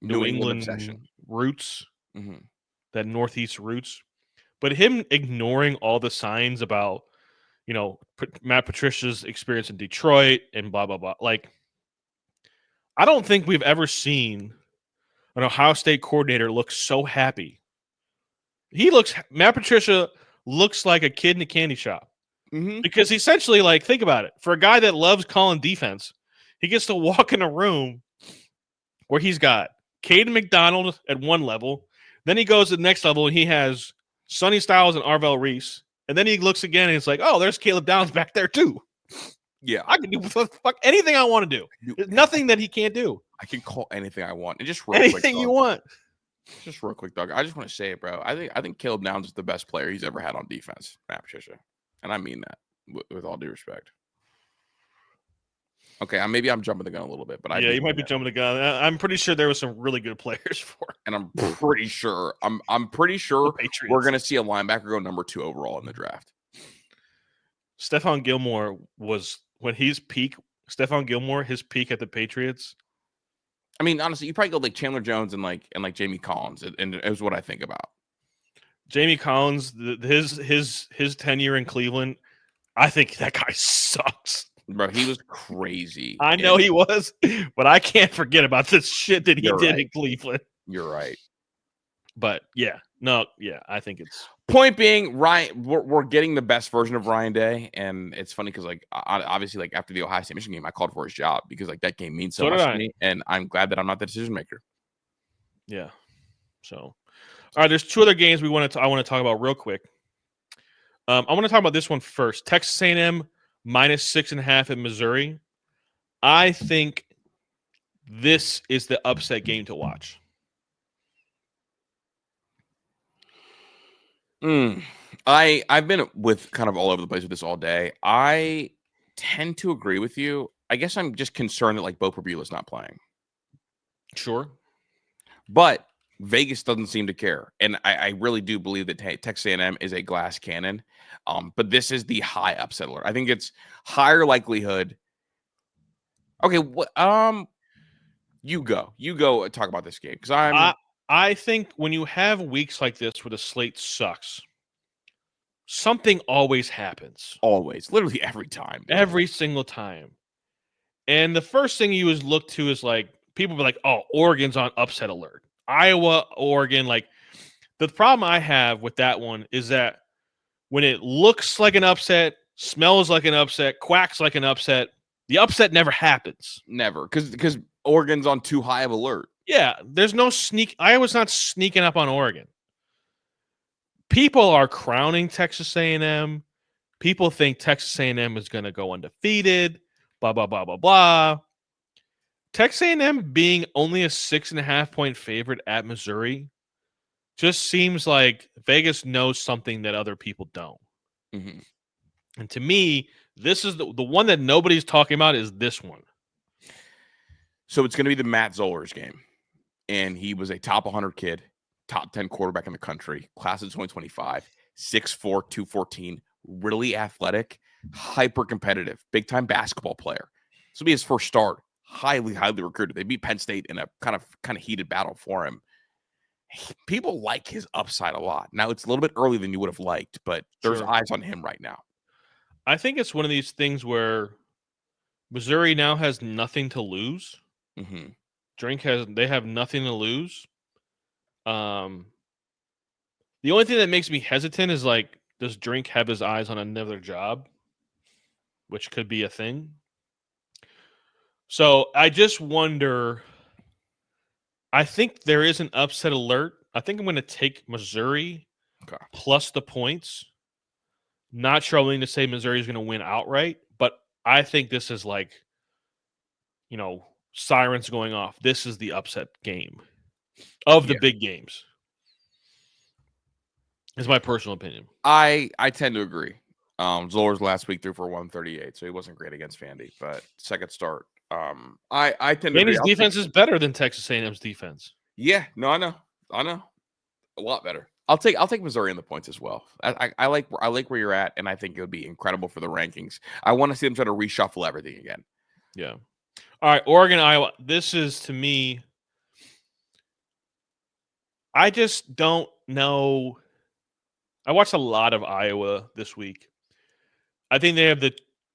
New England obsession. Roots, that Northeast roots. But him ignoring all the signs about, Matt Patricia's experience in Detroit and blah, blah, blah. Like, I don't think we've ever seen an Ohio State coordinator look so happy. Matt Patricia looks like a kid in a candy shop. Mm-hmm. Because essentially, like, think about it. For a guy that loves calling defense, he gets to walk in a room where he's got Caden McDonald at one level. Then he goes to the next level and he has Sonny Styles and Arvell Reese. And then he looks again and it's like, oh, there's Caleb Downs back there too. Yeah. I can do anything I want to do. There's nothing that he can't do. I can call anything I want. And just anything you want. Just real quick, Doug. I just want to say it, bro. I think Caleb Downs is the best player he's ever had on defense, Matt Patricia. And I mean that with all due respect. Okay, maybe I'm jumping the gun a little bit, but you might be jumping the gun. I'm pretty sure there was some really good players for it. And I'm pretty sure we're gonna see a linebacker go number 2 overall in the draft. Stephon Gilmore was his peak at the Patriots. I mean, honestly, you probably go like Chandler Jones and like Jamie Collins, and is what I think about. Jamie Collins, his tenure in Cleveland, I think that guy sucks. Bro, he was crazy. I know he was, but I can't forget about this shit that he did in Cleveland. You're right. But I think it's point being, Ryan. We're getting the best version of Ryan Day, and it's funny because like obviously like after the Ohio State Michigan game, I called for his job because like that game means so much to me, and I'm glad that I'm not the decision maker. Yeah. So, all right. There's 2 other games I want to talk about real quick. I want to talk about this one first. Texas A&M -6.5 at Missouri. I think this is the upset game to watch. I've been with kind of all over the place with this all day. I tend to agree with you. I guess I'm just concerned that like Bo Perbula's not playing, Sure. but Vegas doesn't seem to care, and I really do believe that Texas A&M is a glass cannon. But this is the high upset alert. I think it's higher likelihood. Okay, what? You go talk about this game because I think when you have weeks like this where the slate sucks, something always happens. always, literally every time, dude. Every single time. And the first thing you look to is like people be like, "Oh, Oregon's on upset alert." Iowa, Oregon, like the problem I have with that one is that when it looks like an upset, smells like an upset, quacks like an upset, the upset never happens. Never, because Oregon's on too high of alert. Yeah, there's no sneak. Iowa's not sneaking up on Oregon. People are crowning Texas A&M. People think Texas A&M is going to go undefeated. Blah blah blah blah blah. Texas A&M being only a 6.5-point favorite at Missouri just seems like Vegas knows something that other people don't. Mm-hmm. And to me, this is the one that nobody's talking about is this one. So it's going to be the Matt Zollers game, and he was a top 100 kid, top 10 quarterback in the country, class of 2025, 6'4", 214, really athletic, hyper competitive, big time basketball player. This will be his first start. Highly recruited. They beat Penn State in a kind of heated battle for him. People like his upside a lot. Now it's a little bit early than you would have liked, but there's Sure. eyes on him right now. I think it's one of these things where Missouri now has nothing to lose. Mm-hmm. They have nothing to lose. The only thing that makes me hesitant is like, does Drink have his eyes on another job, which could be a thing. So I just wonder. I think there is an upset alert. I think I'm going to take Missouri plus the points. Not sure I'm willing to say Missouri is going to win outright, but I think this is like, sirens going off. This is the upset game of the big games. Is my personal opinion. I tend to agree. Zollers last week threw for 138, so he wasn't great against Vandy, but second start. I tend to agree. Vandy's defense is better than Texas A&M's defense. Yeah, no, I know, a lot better. I'll take Missouri in the points as well. I like where you're at, and I think it would be incredible for the rankings. I want to see them try to reshuffle everything again. Yeah. All right, Oregon, Iowa. This is, to me, I just don't know. I watched a lot of Iowa this week. I think they have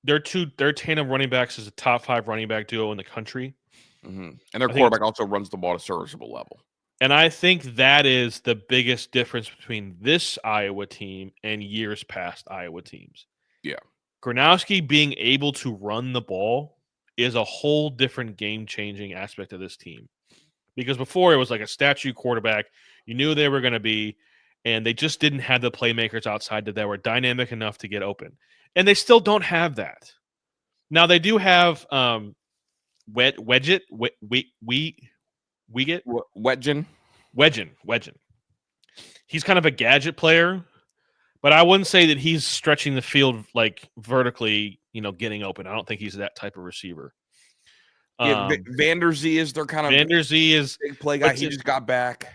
their tandem running backs is a top 5 running back duo in the country. Mm-hmm. And their quarterback also runs the ball at a serviceable level. And I think that is the biggest difference between this Iowa team and years past Iowa teams. Yeah. Gronowski being able to run the ball is a whole different game-changing aspect of this team. Because before it was like a statue quarterback. You knew they were going to be, and they just didn't have the playmakers outside that were dynamic enough to get open. And they still don't have that. Now they do have Wedgett. Wedgen. He's kind of a gadget player, but I wouldn't say that he's stretching the field like vertically, getting open. I don't think he's that type of receiver. Yeah, Vanderzee is their kind of Vanderzee is big play guy. He just got back.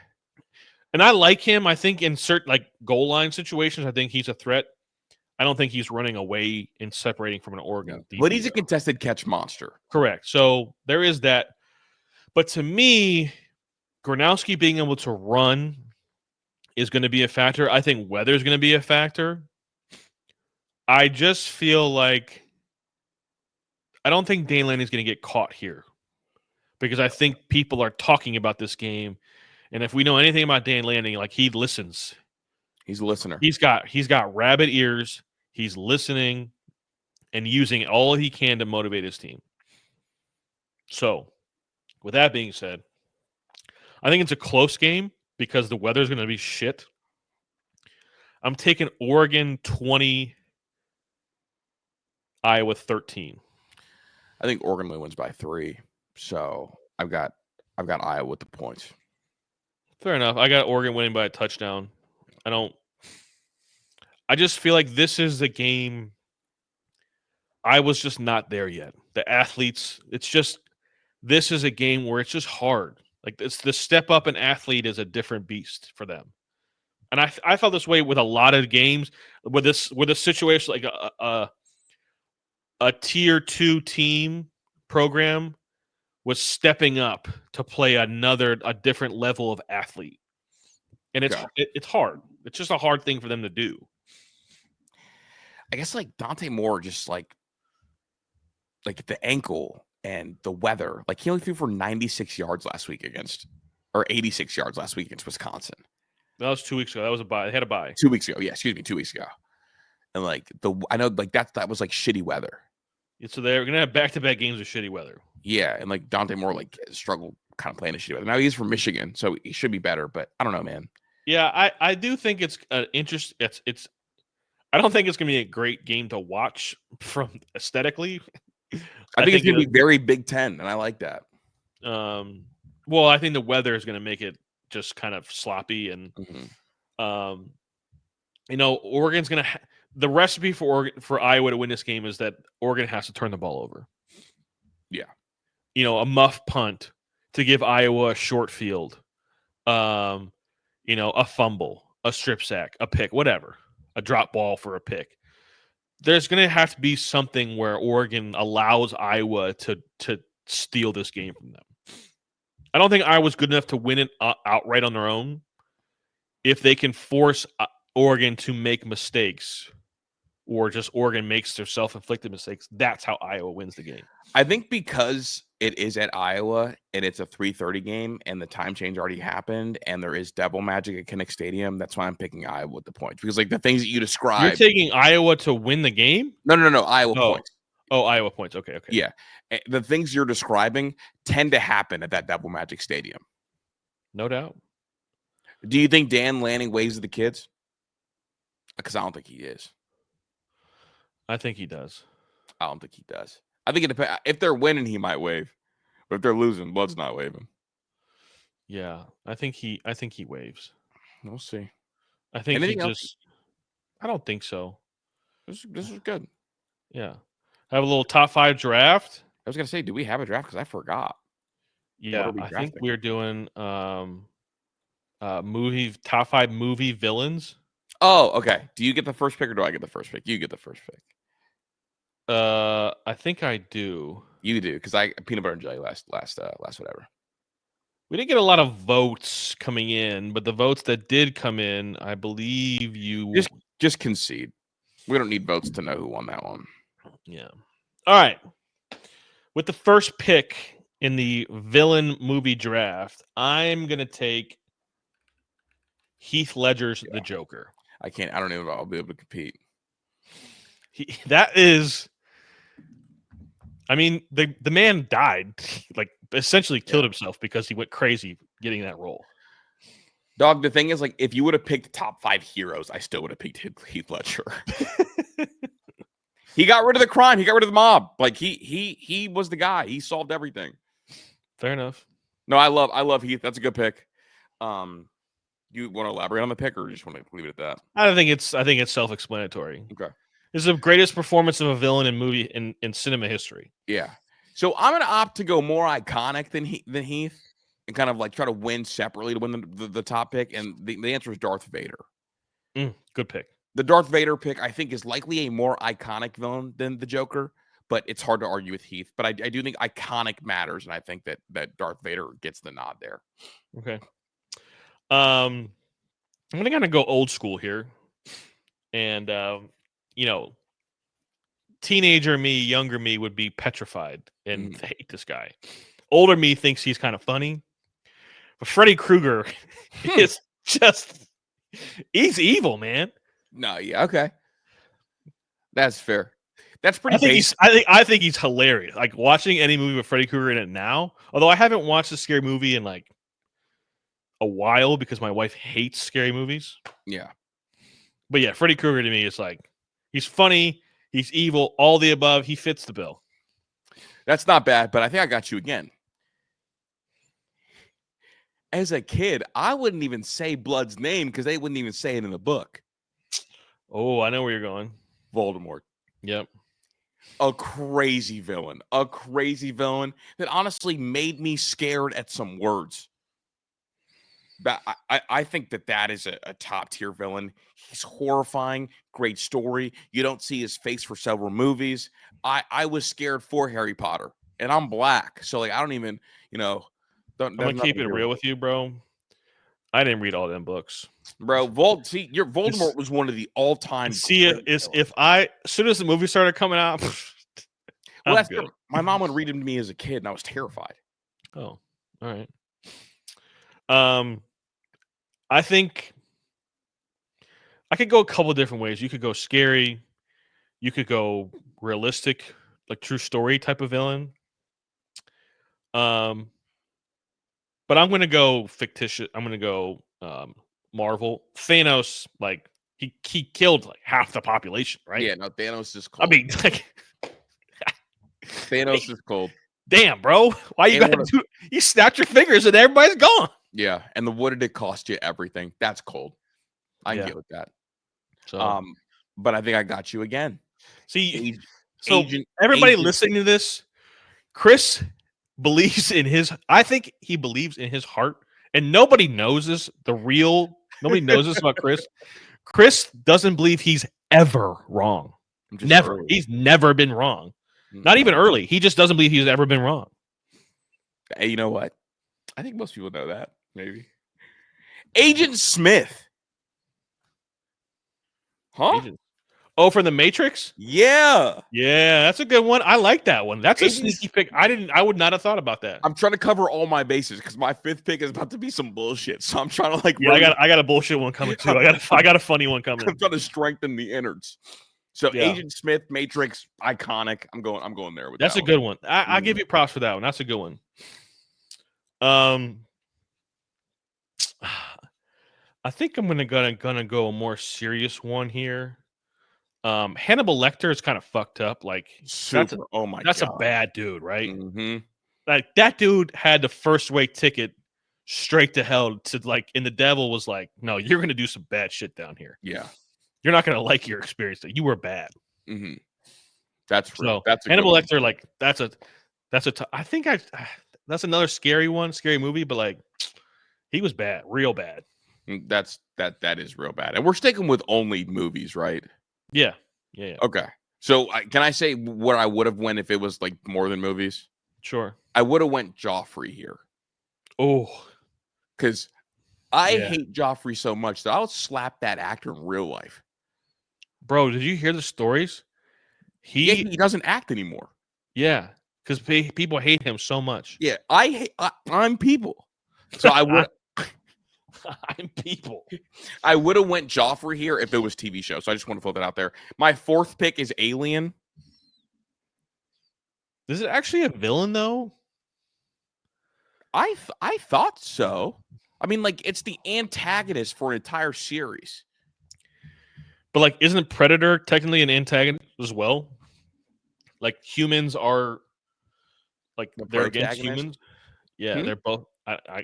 And I like him. I think in certain like goal line situations, I think he's a threat. I don't think he's running away and separating from an Oregon defense. But he's a contested catch monster. Correct. So there is that. But to me, Gronowski being able to run is going to be a factor. I think weather is going to be a factor. I just feel like I don't think Dan Lanning is going to get caught here because I think people are talking about this game. And if we know anything about Dan Lanning, like he listens. He's a listener. He's got rabbit ears. He's listening and using all he can to motivate his team. So, with that being said, I think it's a close game because the weather is going to be shit. I'm taking Oregon 20, Iowa 13. I think Oregon only wins by 3. So I've got Iowa with the points. Fair enough. I got Oregon winning by a touchdown. I just feel like this is the game. I was just not there yet. The athletes, this is a game where it's just hard. Like it's the step up an athlete is a different beast for them. And I felt this way with a lot of games with a situation like a tier 2 team program was stepping up to play a different level of athlete. And it's hard. It's just a hard thing for them to do. I guess like Dante Moore just like the ankle and the weather. Like he only threw for 96 yards last week or 86 yards last week against Wisconsin. That was 2 weeks ago. That was a bye. They had a bye. 2 weeks ago. Yeah, excuse me, 2 weeks ago. And like I know like that was like shitty weather. Yeah, so they're gonna have back-to-back games with shitty weather. Yeah, and like Dante Moore like struggled kind of playing the shitty weather. Now he's from Michigan, so he should be better, but I don't know, man. Yeah, I do think it's interest. It's. I don't think it's gonna be a great game to watch from aesthetically. I think it's gonna be very Big Ten, and I like that. Well, I think the weather is gonna make it just kind of sloppy, and Oregon's gonna. The recipe for Iowa to win this game is that Oregon has to turn the ball over. Yeah, a muff punt to give Iowa a short field. A fumble, a strip sack, a pick, whatever, a drop ball for a pick. There's going to have to be something where Oregon allows Iowa to steal this game from them. I don't think Iowa's good enough to win it outright on their own. If they can force Oregon to make mistakes, or just Oregon makes their self-inflicted mistakes, that's how Iowa wins the game. I think because it is at Iowa and it's a 3:30 game and the time change already happened and there is devil magic at Kinnick Stadium, that's why I'm picking Iowa with the points. Because like the things that you described. You're taking Iowa to win the game? No, Iowa points. Oh, Iowa points. Okay. Yeah. The things you're describing tend to happen at that devil magic stadium. No doubt. Do you think Dan Lanning waves at the kids? Because I don't think he is. I think he does. I don't think he does. I think it depends. If they're winning, he might wave. But if they're losing, Blood's not waving. Yeah, I think he waves. We'll see. I think Anything else? just. I don't think so. This is good. Yeah, have a little top 5 draft. I was gonna say, do we have a draft? Because I forgot. Yeah, I think we're doing top 5 movie villains. Oh, okay. Do you get the first pick or do I get the first pick? You get the first pick. I think I do. You do, because I peanut butter and jelly last whatever. We didn't get a lot of votes coming in, but the votes that did come in, I believe you just concede. We don't need votes to know who won that one. Yeah. All right. With the first pick in the villain movie draft, I'm gonna take Heath Ledger's The Joker. I don't even know if I'll be able to compete. That is. I mean, the man died, like essentially killed himself because he went crazy getting that role. Dog, the thing is, like, if you would have picked top 5 heroes, I still would have picked Heath Ledger. He got rid of the crime. He got rid of the mob. Like he was the guy. He solved everything. Fair enough. No, I love Heath. That's a good pick. You want to elaborate on the pick, or just want to leave it at that? I think it's self-explanatory. Okay. This is the greatest performance of a villain in cinema history. Yeah. So I'm gonna opt to go more iconic than Heath, and kind of like try to win separately to win the top pick. And the answer is Darth Vader. Good pick. The Darth Vader pick, I think, is likely a more iconic villain than the Joker, but it's hard to argue with Heath. But I do think iconic matters, and I think that Darth Vader gets the nod there. Okay. I'm gonna kind of go old school here, and teenager me, younger me would be petrified and hate this guy. Older me thinks he's kind of funny, but Freddy Krueger is he's evil, man. No, yeah, okay, that's fair. That's pretty. I think he's hilarious. Like watching any movie with Freddy Krueger in it now. Although I haven't watched a scary movie in like a while because my wife hates scary movies. Yeah. But yeah, Freddy Krueger to me is like he's funny, he's evil, all the above. He fits the bill. That's not bad, but I think I got you again. As a kid, I wouldn't even say Blood's name because they wouldn't even say it in the book. Oh, I know where you're going. Voldemort. Yep. A crazy villain that honestly made me scared at some words. But I think that is a top tier villain. He's horrifying, great story. You don't see his face for several movies. I was scared for Harry Potter, and I'm black, so like I don't even don't. I'm gonna keep it real with you, bro. I didn't read all them books, bro. Your Voldemort was one of the all time. See, as soon as the movie started coming out, well, that's good. My mom would read them to me as a kid, and I was terrified. Oh, all right. I think I could go a couple of different ways. You could go scary. You could go realistic, like true story type of villain. But I'm gonna go fictitious. I'm gonna go Marvel. Thanos, like he killed like half the population, right? Yeah, no, Thanos is cold. I mean, like Thanos is cold. Damn, bro. Why you gotta do? You snapped your fingers and everybody's gone. Yeah, and what did it cost you? Everything. That's cold. I can get with that. So, but I think I got you again. See, everybody listening to this, Kris believes in his. I think he believes in his heart, and nobody knows this. Nobody knows this about Kris. Kris doesn't believe he's ever wrong. Never. Early. He's never been wrong. Not even early. He just doesn't believe he's ever been wrong. Hey, you know what? I think most people know that. Maybe. Agent Smith. Huh? Oh, from the Matrix? Yeah. Yeah, that's a good one. I like that one. That's a sneaky pick. I would not have thought about that. I'm trying to cover all my bases because my fifth pick is about to be some bullshit. So I'm trying to like. Yeah, I got a bullshit one coming too. I got a funny one coming. I'm trying to strengthen the innards. So yeah. Agent Smith, Matrix, iconic. I'm going there with that's that a good one. I'll give you props for that one. That's a good one. I think I'm gonna go a more serious one here. Hannibal Lecter is kind of fucked up. Like that's a bad dude, right? Mm-hmm. Like that dude had the first way ticket straight to hell. To like, and the devil was like, "No, you're gonna do some bad shit down here. Yeah, you're not gonna like your experience. You were bad." Mm-hmm. That's true. So that's Hannibal Lecter. Like I think that's another scary movie, but like he was bad, real bad. That is real bad. And we're sticking with only movies, right? Yeah. Okay. So can I say where I would have went if it was like more than movies? Sure. I would have went Joffrey here. Oh, because I hate Joffrey so much that I'll slap that actor in real life. Bro, did you hear the stories? He doesn't act anymore. Yeah, because people hate him so much. Yeah, I'm people. So I would. I'm people. I would have went Joffrey here if it was TV show. So I just want to throw that out there. My fourth pick is Alien. Is it actually a villain though? I thought so. I mean, like it's the antagonist for an entire series. But like, isn't Predator technically an antagonist as well? Like humans are, like they're against humans. Yeah, they're both. I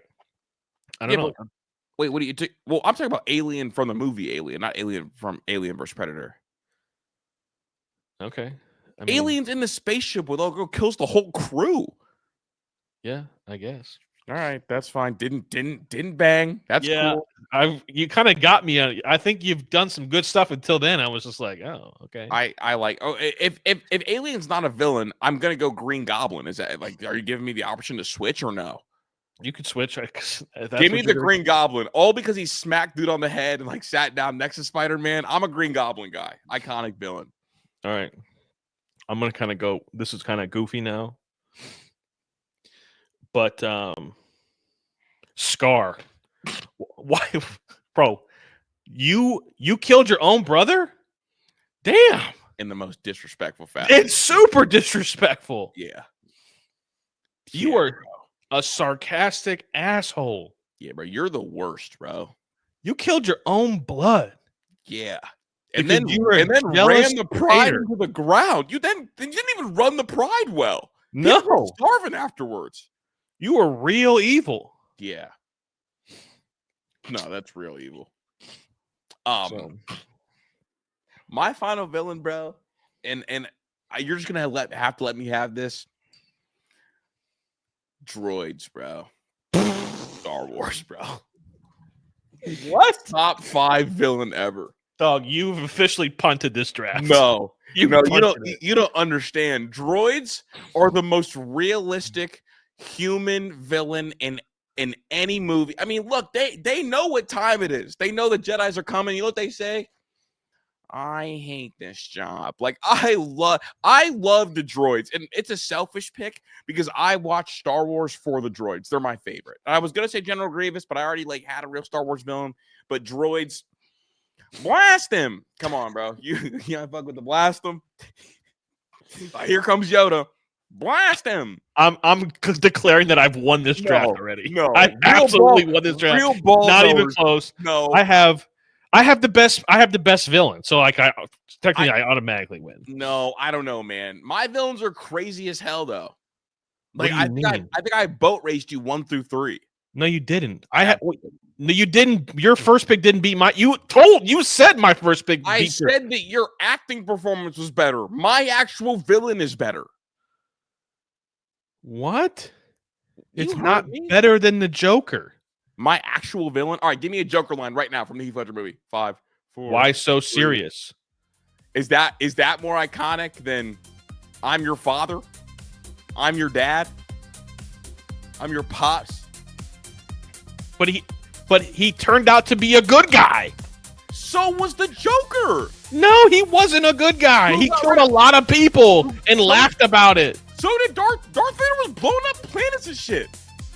don't know. Wait, what do you? Well, I'm talking about Alien from the movie Alien, not Alien from Alien vs Predator. Okay, Alien's in the spaceship with all kills the whole crew. Yeah, I guess. All right, that's fine. Didn't bang. That's cool. You kind of got me. I think you've done some good stuff until then. I was just like, oh, okay. I like. Oh, if Alien's not a villain, I'm gonna go Green Goblin. Is that like? Are you giving me the option to switch or no? You could switch. Give me the Green Goblin. All because he smacked dude on the head and like sat down next to Spider-Man. I'm a Green Goblin guy. Iconic villain. All right. I'm gonna kind of go. This is kind of goofy now. But Scar. Why, bro? You killed your own brother? Damn. In the most disrespectful fashion. It's super disrespectful. Yeah. You are a sarcastic asshole. Yeah, bro. You're the worst, bro. You killed your own blood. Yeah. Because And then you were a jealous ran the pride hater. into the ground. You didn't even run the pride well. No. People were starving afterwards. You were real evil. Yeah. No, that's real evil. So, My final villain, bro, and you're just gonna have to let me have this. Droids, bro. Star Wars, bro. what? Top 5 villain ever. Dog, you've officially punted this draft. No, you don't understand. Droids are the most realistic human villain in any movie. I mean, look, they know what time it is. They know the Jedis are coming. You know what they say? I hate this job. Like I love the droids, and it's a selfish pick because I watch Star Wars for the droids. They're my favorite. I was gonna say General Grievous, but I already had a real Star Wars villain. But droids, blast him! Come on, bro. You fuck with the blast him. Here comes Yoda. Blast him! I'm declaring that I've won this draft already. No, I absolutely won this draft. Real ball Not even goers. close. No, I have the best villain. So like I automatically win. No, I don't know, man. My villains are crazy as hell, though. Like I think I boat raced you 1 through 3. No, you didn't. No, you didn't. Your first pick didn't beat my. You said my first pick. I said that your acting performance was better. My actual villain is better. What? It's not better than the Joker. My actual villain. All right, give me a Joker line right now from the Heath Ledger movie. 5, 4. Why so 3. serious? Is that more iconic than I'm your father? I'm your dad. I'm your pops. But he turned out to be a good guy. So was the Joker. No, he wasn't a good guy. He killed a lot of people and laughed about it. So did Darth Vader was blowing up planets and shit.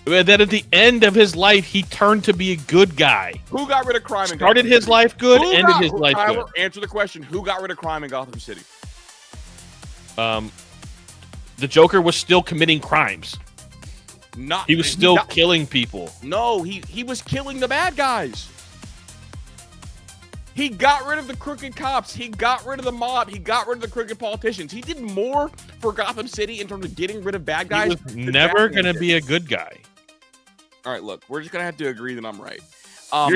And then at the end of his life, he turned to be a good guy. Who got rid of crime in Gotham Started his life good, ended his life Tyler, good. answer the question. Who got rid of crime in Gotham City? The Joker was still committing crimes. He was still killing people. No, he was killing the bad guys. He got rid of the crooked cops. He got rid of the mob. He got rid of the crooked politicians. He did more for Gotham City in terms of getting rid of bad guys. He was never going to be a good guy. All right, look, we're just going to have to agree that I'm right. I'm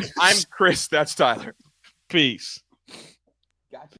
Kris. That's Tyler. Peace. Gotcha.